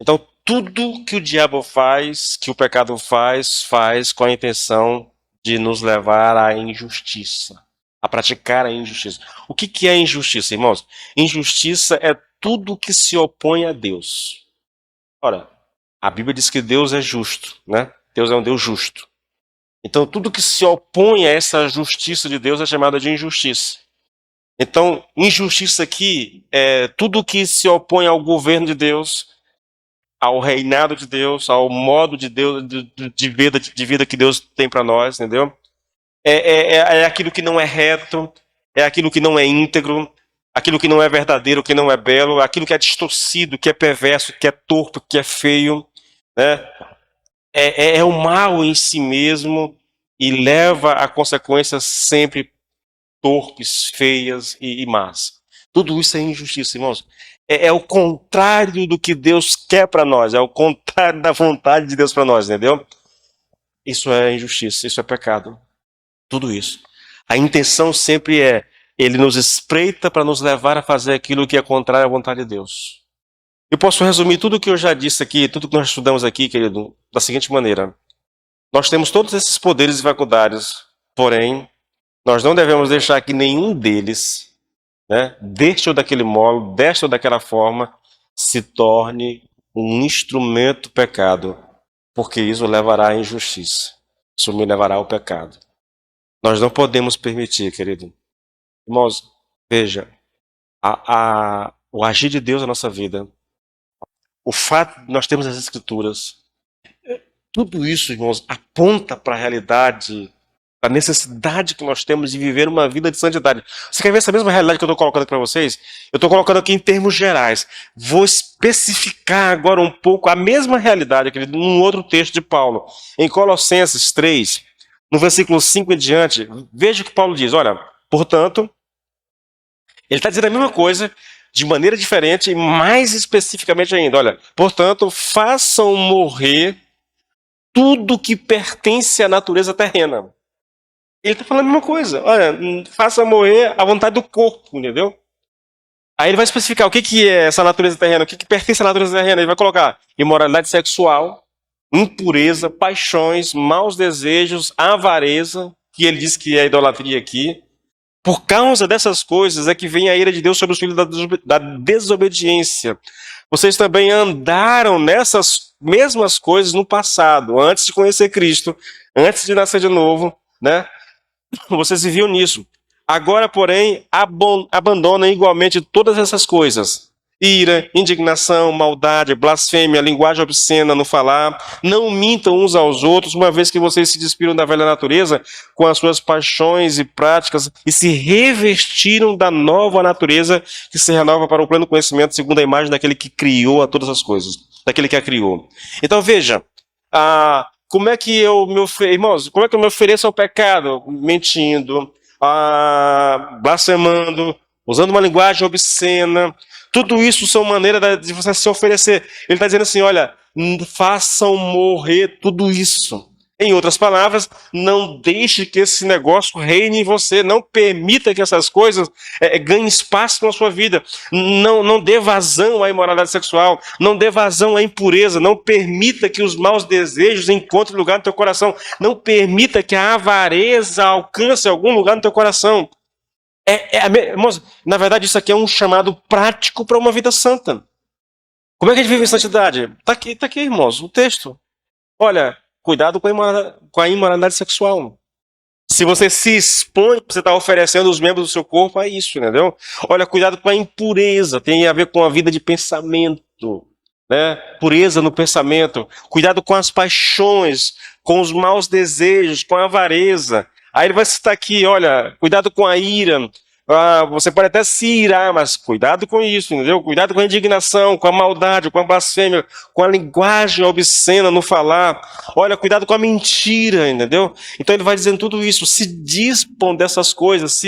Então, tudo que o diabo faz, que o pecado faz, faz com a intenção de nos levar à injustiça, a praticar a injustiça. O que é injustiça, irmãos? Injustiça é tudo que se opõe a Deus. Ora, a Bíblia diz que Deus é justo, né? Deus é um Deus justo. Então, tudo que se opõe a essa justiça de Deus é chamado de injustiça. Então, injustiça aqui é tudo que se opõe ao governo de Deus, ao reinado de Deus, ao modo de Deus de vida que Deus tem para nós, entendeu? É aquilo que não é reto, é aquilo que não é íntegro, aquilo que não é verdadeiro, que não é belo, aquilo que é distorcido, que é perverso, que é torpe, que é feio, né? É o mal em si mesmo e leva a consequências sempre torpes, feias e más. Tudo isso é injustiça, irmãos. É o contrário do que Deus quer para nós, é o contrário da vontade de Deus para nós, entendeu? Isso é injustiça, isso é pecado. Tudo isso. A intenção sempre é, ele nos espreita para nos levar a fazer aquilo que é contrário à vontade de Deus. Eu posso resumir tudo o que eu já disse aqui, tudo que nós estudamos aqui, querido, da seguinte maneira. Nós temos todos esses poderes e faculdades, porém, nós não devemos deixar que nenhum deles, né, deste ou daquele modo, desta ou daquela forma, se torne um instrumento pecado, porque isso levará à injustiça. Isso me levará ao pecado. Nós não podemos permitir, querido. Irmãos, veja, o agir de Deus na nossa vida, o fato de nós termos as Escrituras, tudo isso, irmãos, aponta para a realidade, a necessidade que nós temos de viver uma vida de santidade. Você quer ver essa mesma realidade que eu estou colocando aqui para vocês? Eu estou colocando aqui em termos gerais. Vou especificar agora um pouco a mesma realidade, querido, num outro texto de Paulo. Em Colossenses 3, no versículo 5 em diante, veja o que Paulo diz. Olha, portanto, ele está dizendo a mesma coisa, de maneira diferente e mais especificamente ainda. Olha, portanto, façam morrer tudo que pertence à natureza terrena. Ele está falando a mesma coisa. Olha, faça morrer a vontade do corpo, entendeu? Aí ele vai especificar o que é essa natureza terrena, o que pertence à natureza terrena. Ele vai colocar imoralidade sexual, impureza, paixões, maus desejos, avareza, que ele diz que é idolatria aqui. Por causa dessas coisas é que vem a ira de Deus sobre os filhos da desobediência. Vocês também andaram nessas mesmas coisas no passado, antes de conhecer Cristo, antes de nascer de novo, né? Vocês viviam nisso. Agora, porém, abandonam igualmente todas essas coisas. Ira, indignação, maldade, blasfêmia, linguagem obscena no falar. Não mintam uns aos outros, uma vez que vocês se despiram da velha natureza com as suas paixões e práticas e se revestiram da nova natureza que se renova para o pleno conhecimento segundo a imagem daquele que criou a todas as coisas, daquele que a criou. Então, veja, como é que eu me ofereço, irmãos, como é que eu me ofereço ao pecado? Mentindo, blasfemando, usando uma linguagem obscena. Tudo isso são maneiras de você se oferecer. Ele está dizendo assim, olha, façam morrer tudo isso. Em outras palavras, não deixe que esse negócio reine em você. Não permita que essas coisas ganhem espaço na sua vida. Não dê vazão à imoralidade sexual. Não dê vazão à impureza. Não permita que os maus desejos encontrem lugar no teu coração. Não permita que a avareza alcance algum lugar no teu coração. Irmãos, na verdade, isso aqui é um chamado prático para uma vida santa. Como é que a gente vive em santidade? Está aqui, irmãos, o texto. Olha, cuidado com a imoralidade sexual. Se você se expõe, você está oferecendo os membros do seu corpo a isso, entendeu? Olha, cuidado com a impureza, tem a ver com a vida de pensamento, né? Pureza no pensamento. Cuidado com as paixões, com os maus desejos, com a avareza. Aí ele vai citar aqui, olha, cuidado com a ira. Ah, você pode até se irar, mas cuidado com isso, entendeu? Cuidado com a indignação, com a maldade, com a blasfêmia, com a linguagem obscena no falar. Olha, cuidado com a mentira, entendeu? Então ele vai dizendo tudo isso. Se dispam dessas coisas,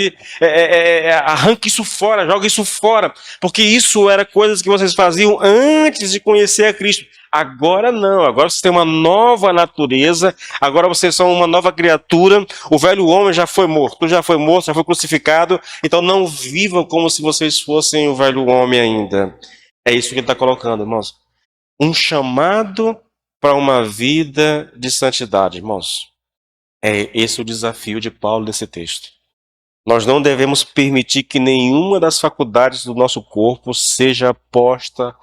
arranque isso fora, jogue isso fora, porque isso era coisas que vocês faziam antes de conhecer a Cristo. Agora não, agora vocês têm uma nova natureza, agora vocês são uma nova criatura, o velho homem já foi morto, já foi crucificado, então não vivam como se vocês fossem o velho homem ainda. É isso que ele está colocando, irmãos. Um chamado para uma vida de santidade, irmãos. É esse o desafio de Paulo nesse texto. Nós não devemos permitir que nenhuma das faculdades do nosso corpo seja posta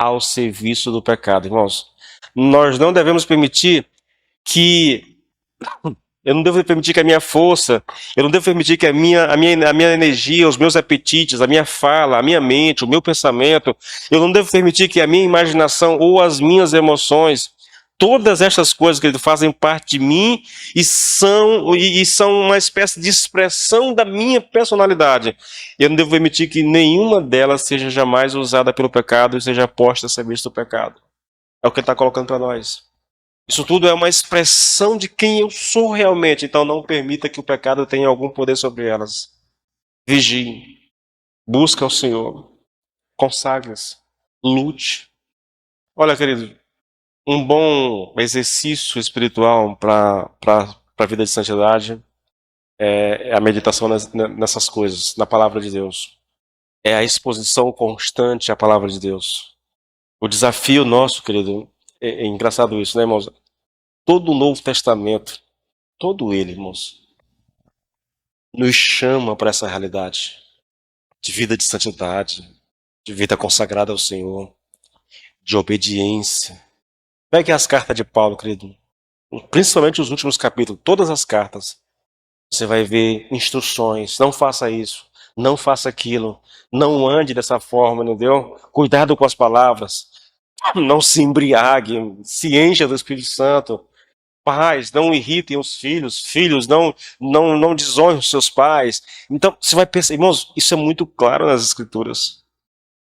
ao serviço do pecado, irmãos. Nós não devemos permitir que eu não devo permitir que a minha força, eu não devo permitir que a minha energia, os meus apetites, a minha fala, a minha mente, o meu pensamento, eu não devo permitir que a minha imaginação ou as minhas emoções, todas estas coisas que fazem parte de mim e são uma espécie de expressão da minha personalidade. Eu não devo permitir que nenhuma delas seja jamais usada pelo pecado e seja posta a serviço do pecado. É o que ele está colocando para nós. Isso tudo é uma expressão de quem eu sou realmente, então não permita que o pecado tenha algum poder sobre elas. Vigie, busque ao Senhor, consagre-se, lute. Olha, querido, um bom exercício espiritual para a vida de santidade é a meditação nessas coisas, na palavra de Deus. É a exposição constante à palavra de Deus. O desafio nosso, querido, é engraçado isso, né, irmãos? Todo o Novo Testamento, todo ele, irmãos, nos chama para essa realidade de vida de santidade, de vida consagrada ao Senhor, de obediência. Pegue as cartas de Paulo, querido, principalmente os últimos capítulos, todas as cartas. Você vai ver instruções, não faça isso, não faça aquilo, não ande dessa forma, entendeu? Cuidado com as palavras, não se embriague, se encha do Espírito Santo. Pais, não irritem os filhos, filhos, não desonrem os seus pais. Então, você vai pensar, irmãos, isso é muito claro nas Escrituras.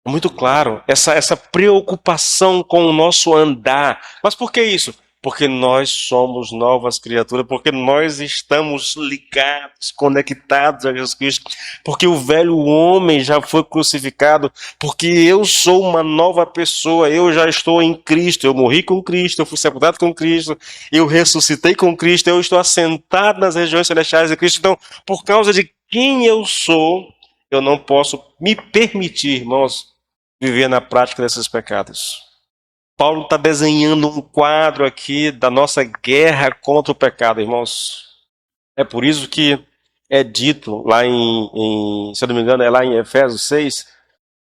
É muito claro, essa preocupação com o nosso andar. Mas por que isso? Porque nós somos novas criaturas, porque nós estamos ligados, conectados a Jesus Cristo, porque o velho homem já foi crucificado, porque eu sou uma nova pessoa, eu já estou em Cristo, eu morri com Cristo, eu fui sepultado com Cristo, eu ressuscitei com Cristo, eu estou assentado nas regiões celestiais de Cristo. Então, por causa de quem eu sou, eu não posso me permitir, irmãos, viver na prática desses pecados. Paulo está desenhando um quadro aqui da nossa guerra contra o pecado, irmãos. É por isso que é dito lá se eu não me engano, é lá em Efésios 6,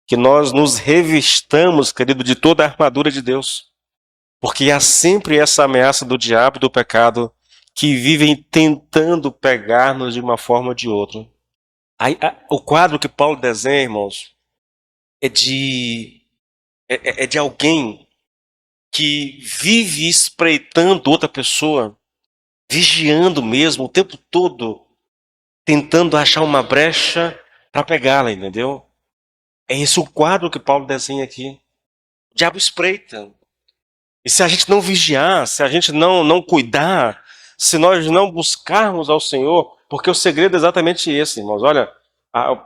que nós nos revistamos, querido, de toda a armadura de Deus. Porque há sempre essa ameaça do diabo e do pecado que vivem tentando pegar-nos de uma forma ou de outra. O quadro que Paulo desenha, irmãos, é de alguém que vive espreitando outra pessoa, vigiando mesmo o tempo todo, tentando achar uma brecha para pegá-la, entendeu? É esse o quadro que Paulo desenha aqui. O diabo espreita. E se a gente não vigiar, se a gente não cuidar, se nós não buscarmos ao Senhor, porque o segredo é exatamente esse, irmãos. Olha,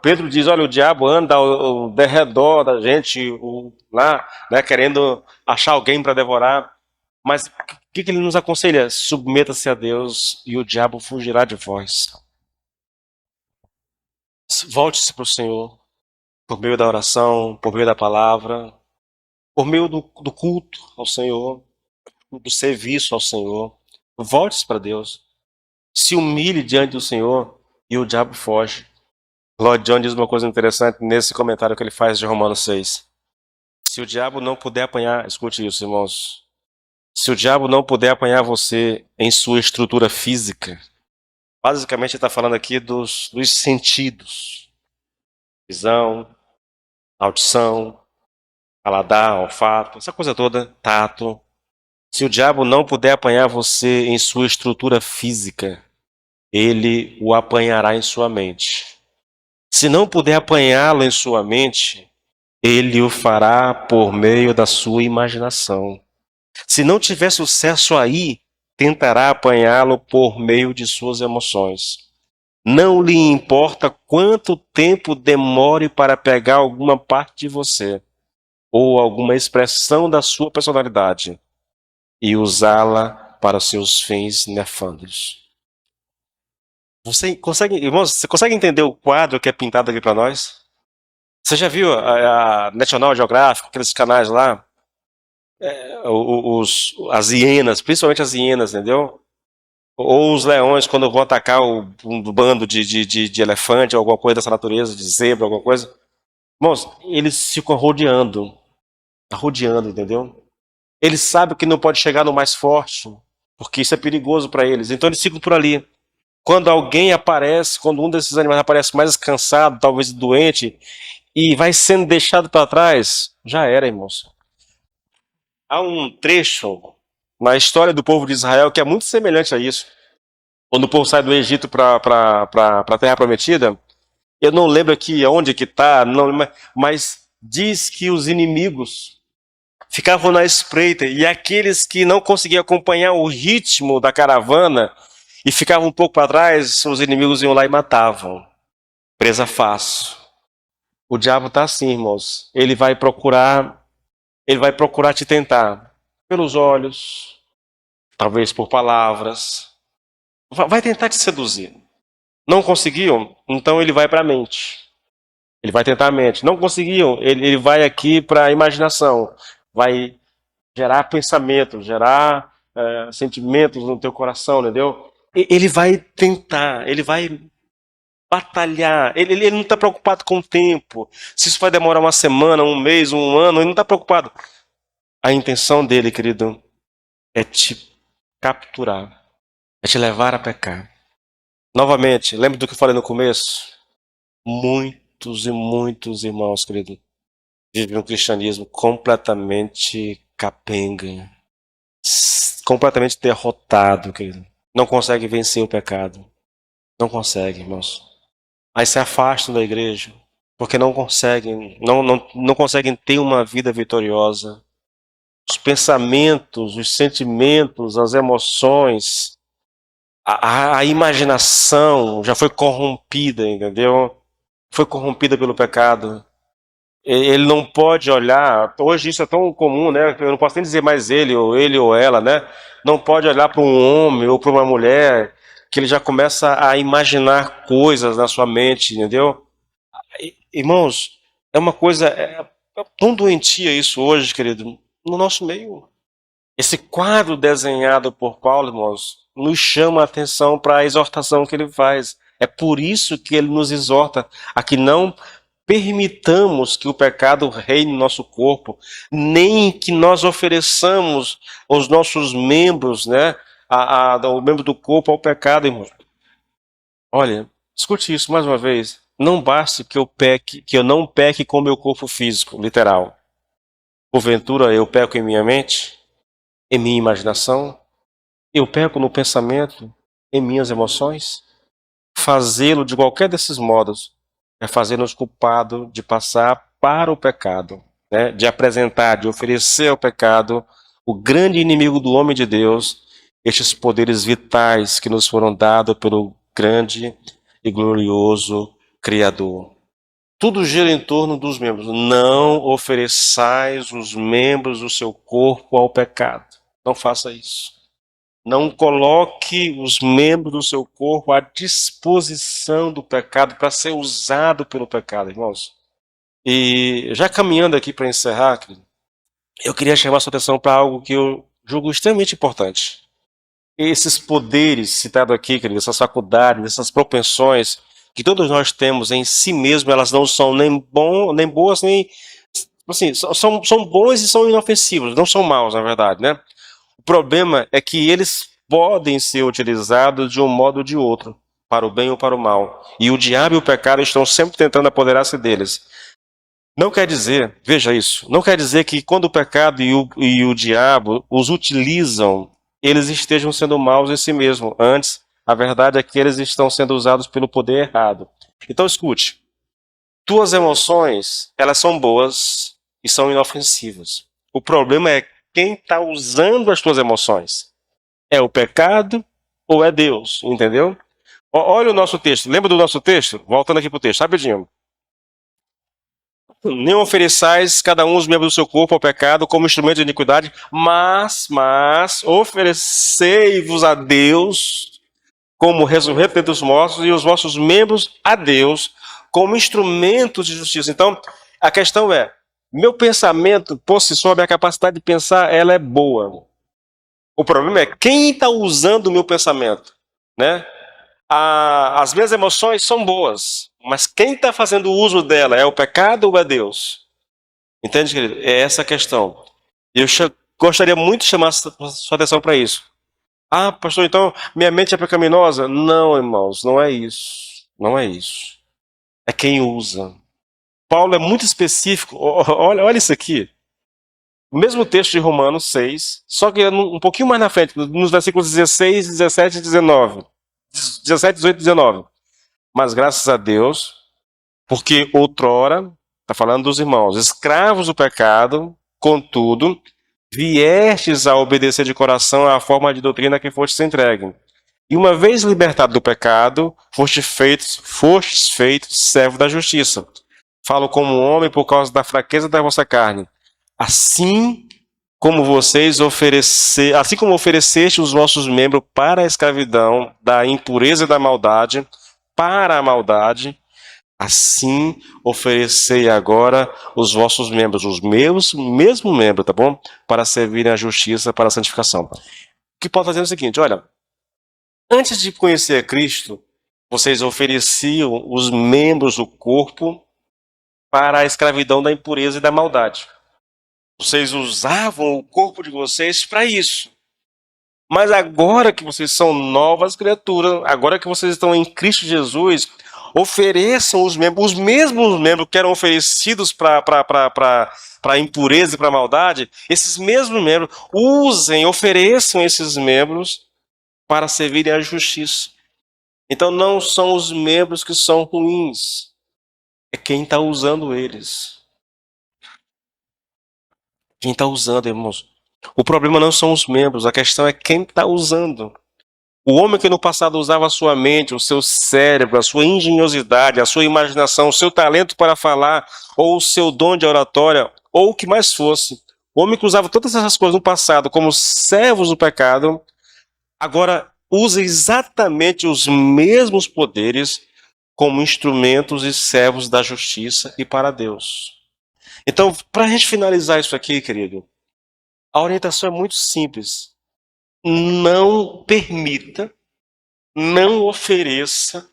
Pedro diz, olha, o diabo anda ao derredor da gente, lá, né, querendo achar alguém para devorar. Mas o que ele nos aconselha? Submeta-se a Deus e o diabo fugirá de vós. Volte-se para o Senhor, por meio da oração, por meio da palavra, por meio do culto ao Senhor, do serviço ao Senhor. Volte-se para Deus. Se humilhe diante do Senhor e o diabo foge. Lloyd Jones diz uma coisa interessante nesse comentário que ele faz de Romanos 6. Se o diabo não puder apanhar, escute isso, irmãos. Se o diabo não puder apanhar você em sua estrutura física, basicamente ele está falando aqui dos sentidos. Visão, audição, paladar, olfato, essa coisa toda, tato. Se o diabo não puder apanhar você em sua estrutura física, ele o apanhará em sua mente. Se não puder apanhá-lo em sua mente, ele o fará por meio da sua imaginação. Se não tiver sucesso aí, tentará apanhá-lo por meio de suas emoções. Não lhe importa quanto tempo demore para pegar alguma parte de você ou alguma expressão da sua personalidade e usá-la para seus fins nefandos. Irmãos, você consegue entender o quadro que é pintado aqui para nós? Você já viu a National Geographic, aqueles canais lá? As hienas, principalmente as hienas, entendeu? Ou os leões, quando vão atacar um bando de elefante, ou alguma coisa dessa natureza, de zebra, alguma coisa. Irmãos, eles ficam rodeando, entendeu? Eles sabem que não pode chegar no mais forte, porque isso é perigoso para eles. Então eles ficam por ali. Quando alguém aparece, quando um desses animais aparece mais cansado, talvez doente, e vai sendo deixado para trás, já era, irmãos. Há um trecho na história do povo de Israel que é muito semelhante a isso. Quando o povo sai do Egito para a Terra Prometida, eu não lembro aqui onde que está, mas diz que os inimigos ficavam na espreita e aqueles que não conseguiam acompanhar o ritmo da caravana e ficavam um pouco para trás, os inimigos iam lá e matavam. Presa fácil. O diabo está assim, irmãos. Ele vai procurar te tentar pelos olhos, talvez por palavras. Vai tentar te seduzir. Não conseguiam? Então ele vai para a mente. Ele vai tentar a mente. Não conseguiam? Ele vai aqui para a imaginação. Vai gerar pensamento, gerar sentimentos no teu coração, entendeu? Ele vai tentar, ele vai batalhar. Ele não está preocupado com o tempo. Se isso vai demorar uma semana, um mês, um ano, ele não está preocupado. A intenção dele, querido, é te capturar, é te levar a pecar. Novamente, lembra do que eu falei no começo? Muitos e muitos irmãos, querido, vivem um cristianismo completamente capenga, completamente derrotado, querido. Não consegue vencer o pecado. Não consegue, irmãos. Aí se afastam da igreja, porque não conseguem, não conseguem ter uma vida vitoriosa. Os pensamentos, os sentimentos, as emoções, a imaginação já foi corrompida, entendeu? Foi corrompida pelo pecado. Ele não pode olhar. Hoje isso é tão comum, né? Eu não posso nem dizer mais ele ou ela, né? Não pode olhar para um homem ou para uma mulher que ele já começa a imaginar coisas na sua mente, entendeu? Irmãos, é uma coisa é tão doentia isso hoje, querido, no nosso meio. Esse quadro desenhado por Paulo, irmãos, nos chama a atenção para a exortação que ele faz. É por isso que ele nos exorta a que não permitamos que o pecado reine no nosso corpo, nem que nós ofereçamos os nossos membros, né, o membro do corpo ao pecado, irmão. Olha, escute isso mais uma vez. Não baste que eu não peque com o meu corpo físico, literal. Porventura eu peco em minha mente, em minha imaginação, eu peco no pensamento, em minhas emoções. Fazê-lo de qualquer desses modos é fazer-nos culpado de passar para o pecado, né? De apresentar, de oferecer ao pecado, o grande inimigo do homem de Deus, estes poderes vitais que nos foram dados pelo grande e glorioso Criador. Tudo gira em torno dos membros. Não ofereçais os membros do seu corpo ao pecado. Não faça isso. Não coloque os membros do seu corpo à disposição do pecado para ser usado pelo pecado, irmãos. E já caminhando aqui para encerrar, eu queria chamar a sua atenção para algo que eu julgo extremamente importante. Esses poderes citados aqui, querido, essas faculdades, essas propensões que todos nós temos em si mesmo, elas não são nem boas, nem assim, são bons e são inofensivos, não são maus, na verdade, né? O problema é que eles podem ser utilizados de um modo ou de outro, para o bem ou para o mal. E o diabo e o pecado estão sempre tentando apoderar-se deles. Não quer dizer, veja isso, não quer dizer que quando o pecado e o diabo os utilizam, eles estejam sendo maus em si mesmo. Antes, A verdade é que eles estão sendo usados pelo poder errado. Então escute, tuas emoções, elas são boas e são inofensivas. O problema é quem está usando as tuas emoções. É o pecado ou é Deus, entendeu? Olha o nosso texto, lembra do nosso texto? Voltando aqui para o texto, rapidinho. Nem ofereçais cada um os membros do seu corpo ao pecado como instrumento de iniquidade, mas oferecei-vos a Deus como ressurreto dentre os mortos e os vossos membros a Deus como instrumentos de justiça. Então, a questão é, meu pensamento, por si só, minha capacidade de pensar, ela é boa. O problema é quem está usando o meu pensamento, né? As minhas emoções são boas, mas quem está fazendo uso dela é o pecado ou é Deus? Entende, querido? É essa a questão. Eu gostaria muito de chamar sua atenção para isso. Ah, pastor, então minha mente é pecaminosa? Não, irmãos, não é isso. Não é isso. É quem usa. Paulo é muito específico. Olha isso aqui. O mesmo texto de Romanos 6, só que um pouquinho mais na frente, nos versículos 16, 17 e 19. 17, 18 e 19. Mas graças a Deus, porque outrora, está falando dos irmãos, escravos do pecado, contudo, viestes a obedecer de coração à forma de doutrina que fostes entregue. E uma vez libertado do pecado, fostes feitos servo da justiça. Falo como homem por causa da fraqueza da vossa carne. Assim como ofereceste os vossos membros para a escravidão da impureza e da maldade, para a maldade, assim oferecei agora os vossos membros, os meus mesmo membro, tá bom? Para servirem à justiça, para a santificação. O que Paulo está dizendo é o seguinte, olha, antes de conhecer Cristo, vocês ofereciam os membros do corpo para a escravidão da impureza e da maldade. Vocês usavam o corpo de vocês para isso. Mas agora que vocês são novas criaturas, agora que vocês estão em Cristo Jesus, ofereçam os mesmos membros que eram oferecidos para a impureza e para a maldade, esses mesmos membros, ofereçam esses membros para servirem à justiça. Então não são os membros que são ruins, é quem está usando eles. Quem está usando, irmãos. O problema não são os membros, a questão é quem está usando. O homem que no passado usava a sua mente, o seu cérebro, a sua engenhosidade, a sua imaginação, o seu talento para falar, ou o seu dom de oratória, ou o que mais fosse. O homem que usava todas essas coisas no passado como servos do pecado, agora usa exatamente os mesmos poderes como instrumentos e servos da justiça e para Deus. Então, para a gente finalizar isso aqui, querido, a orientação é muito simples. Não permita, não ofereça,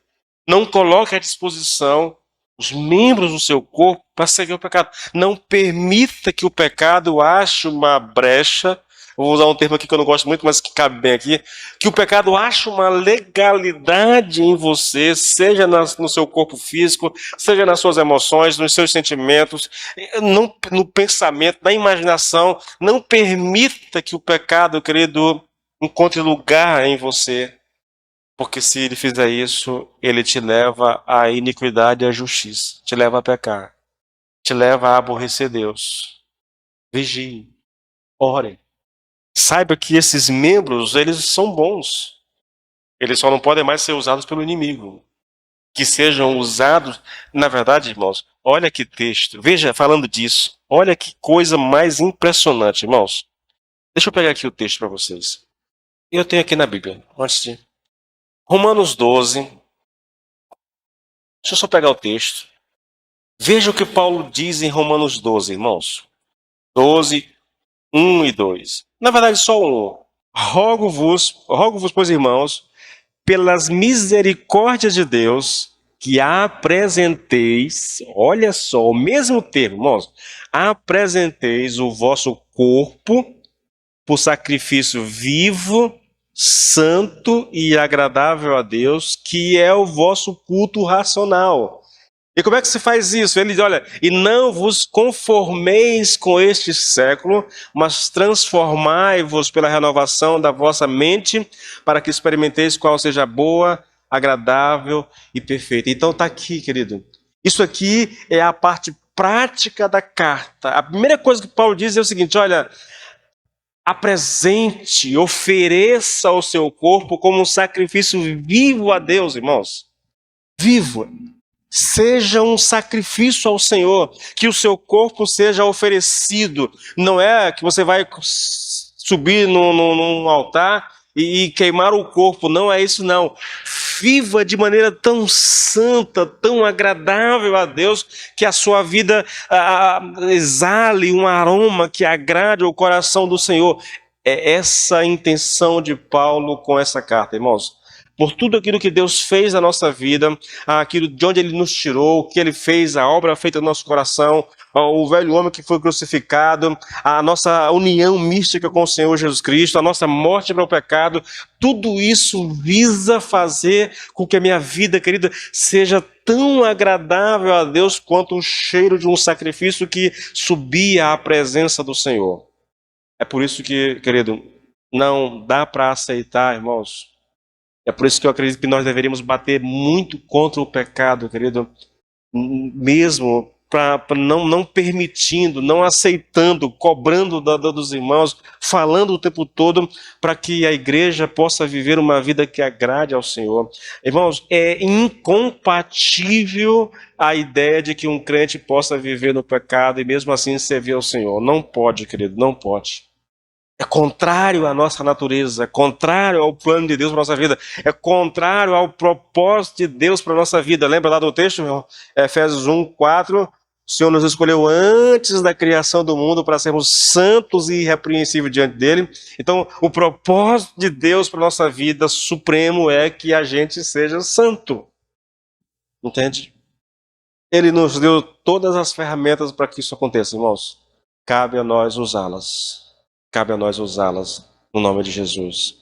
não coloque à disposição os membros do seu corpo para servir ao pecado. Não permita que o pecado ache uma brecha, vou usar um termo aqui que eu não gosto muito, mas que cabe bem aqui, que o pecado ache uma legalidade em você, seja no seu corpo físico, seja nas suas emoções, nos seus sentimentos, no pensamento, na imaginação. Não permita que o pecado, querido, encontre lugar em você, porque se ele fizer isso, ele te leva à iniquidade e à justiça, te leva a pecar, te leva a aborrecer Deus. Vigie, ore. Saiba que esses membros, eles são bons. Eles só não podem mais ser usados pelo inimigo. Que sejam usados, na verdade, irmãos, olha que texto, veja, falando disso, olha que coisa mais impressionante, irmãos. Deixa eu pegar aqui o texto para vocês. Eu tenho aqui na Bíblia, antes de... Romanos 12. Deixa eu só pegar o texto. Veja o que Paulo diz em Romanos 12, irmãos. 12, 1 e 2. Na verdade, só um. Rogo-vos, pois, irmãos, pelas misericórdias de Deus, que apresenteis, olha só, o mesmo termo, irmãos, apresenteis o vosso corpo por sacrifício vivo, santo e agradável a Deus, que é o vosso culto racional. E como é que se faz isso? Ele diz, olha, e não vos conformeis com este século, mas transformai-vos pela renovação da vossa mente, para que experimenteis qual seja a boa, agradável e perfeita. Então está aqui, querido. Isso aqui é a parte prática da carta. A primeira coisa que Paulo diz é o seguinte, olha, apresente, ofereça o seu corpo como um sacrifício vivo a Deus, irmãos. Vivo. Seja um sacrifício ao Senhor, que o seu corpo seja oferecido. Não é que você vai subir num altar e queimar o corpo, não é isso não. Viva de maneira tão santa, tão agradável a Deus, que a sua vida exale um aroma que agrade o coração do Senhor. É essa a intenção de Paulo com essa carta, irmãos. Por tudo aquilo que Deus fez na nossa vida, aquilo de onde Ele nos tirou, o que Ele fez, a obra feita no nosso coração, o velho homem que foi crucificado, a nossa união mística com o Senhor Jesus Cristo, a nossa morte para o pecado, tudo isso visa fazer com que a minha vida, querida, seja tão agradável a Deus quanto o cheiro de um sacrifício que subia à presença do Senhor. É por isso que, querido, não dá para aceitar, irmãos. É por isso que eu acredito que nós deveríamos bater muito contra o pecado, querido, mesmo para não permitindo, não aceitando, cobrando dos irmãos, falando o tempo todo para que a igreja possa viver uma vida que agrade ao Senhor. Irmãos, é incompatível a ideia de que um crente possa viver no pecado e mesmo assim servir ao Senhor. Não pode, querido, não pode. É contrário à nossa natureza, é contrário ao plano de Deus para a nossa vida, é contrário ao propósito de Deus para a nossa vida. Lembra lá do texto, meu? Efésios 1:4, o Senhor nos escolheu antes da criação do mundo para sermos santos e irrepreensíveis diante dele. Então, o propósito de Deus para a nossa vida supremo é que a gente seja santo. Entende? Ele nos deu todas as ferramentas para que isso aconteça, irmãos. Cabe a nós usá-las. Cabe a nós usá-las no nome de Jesus.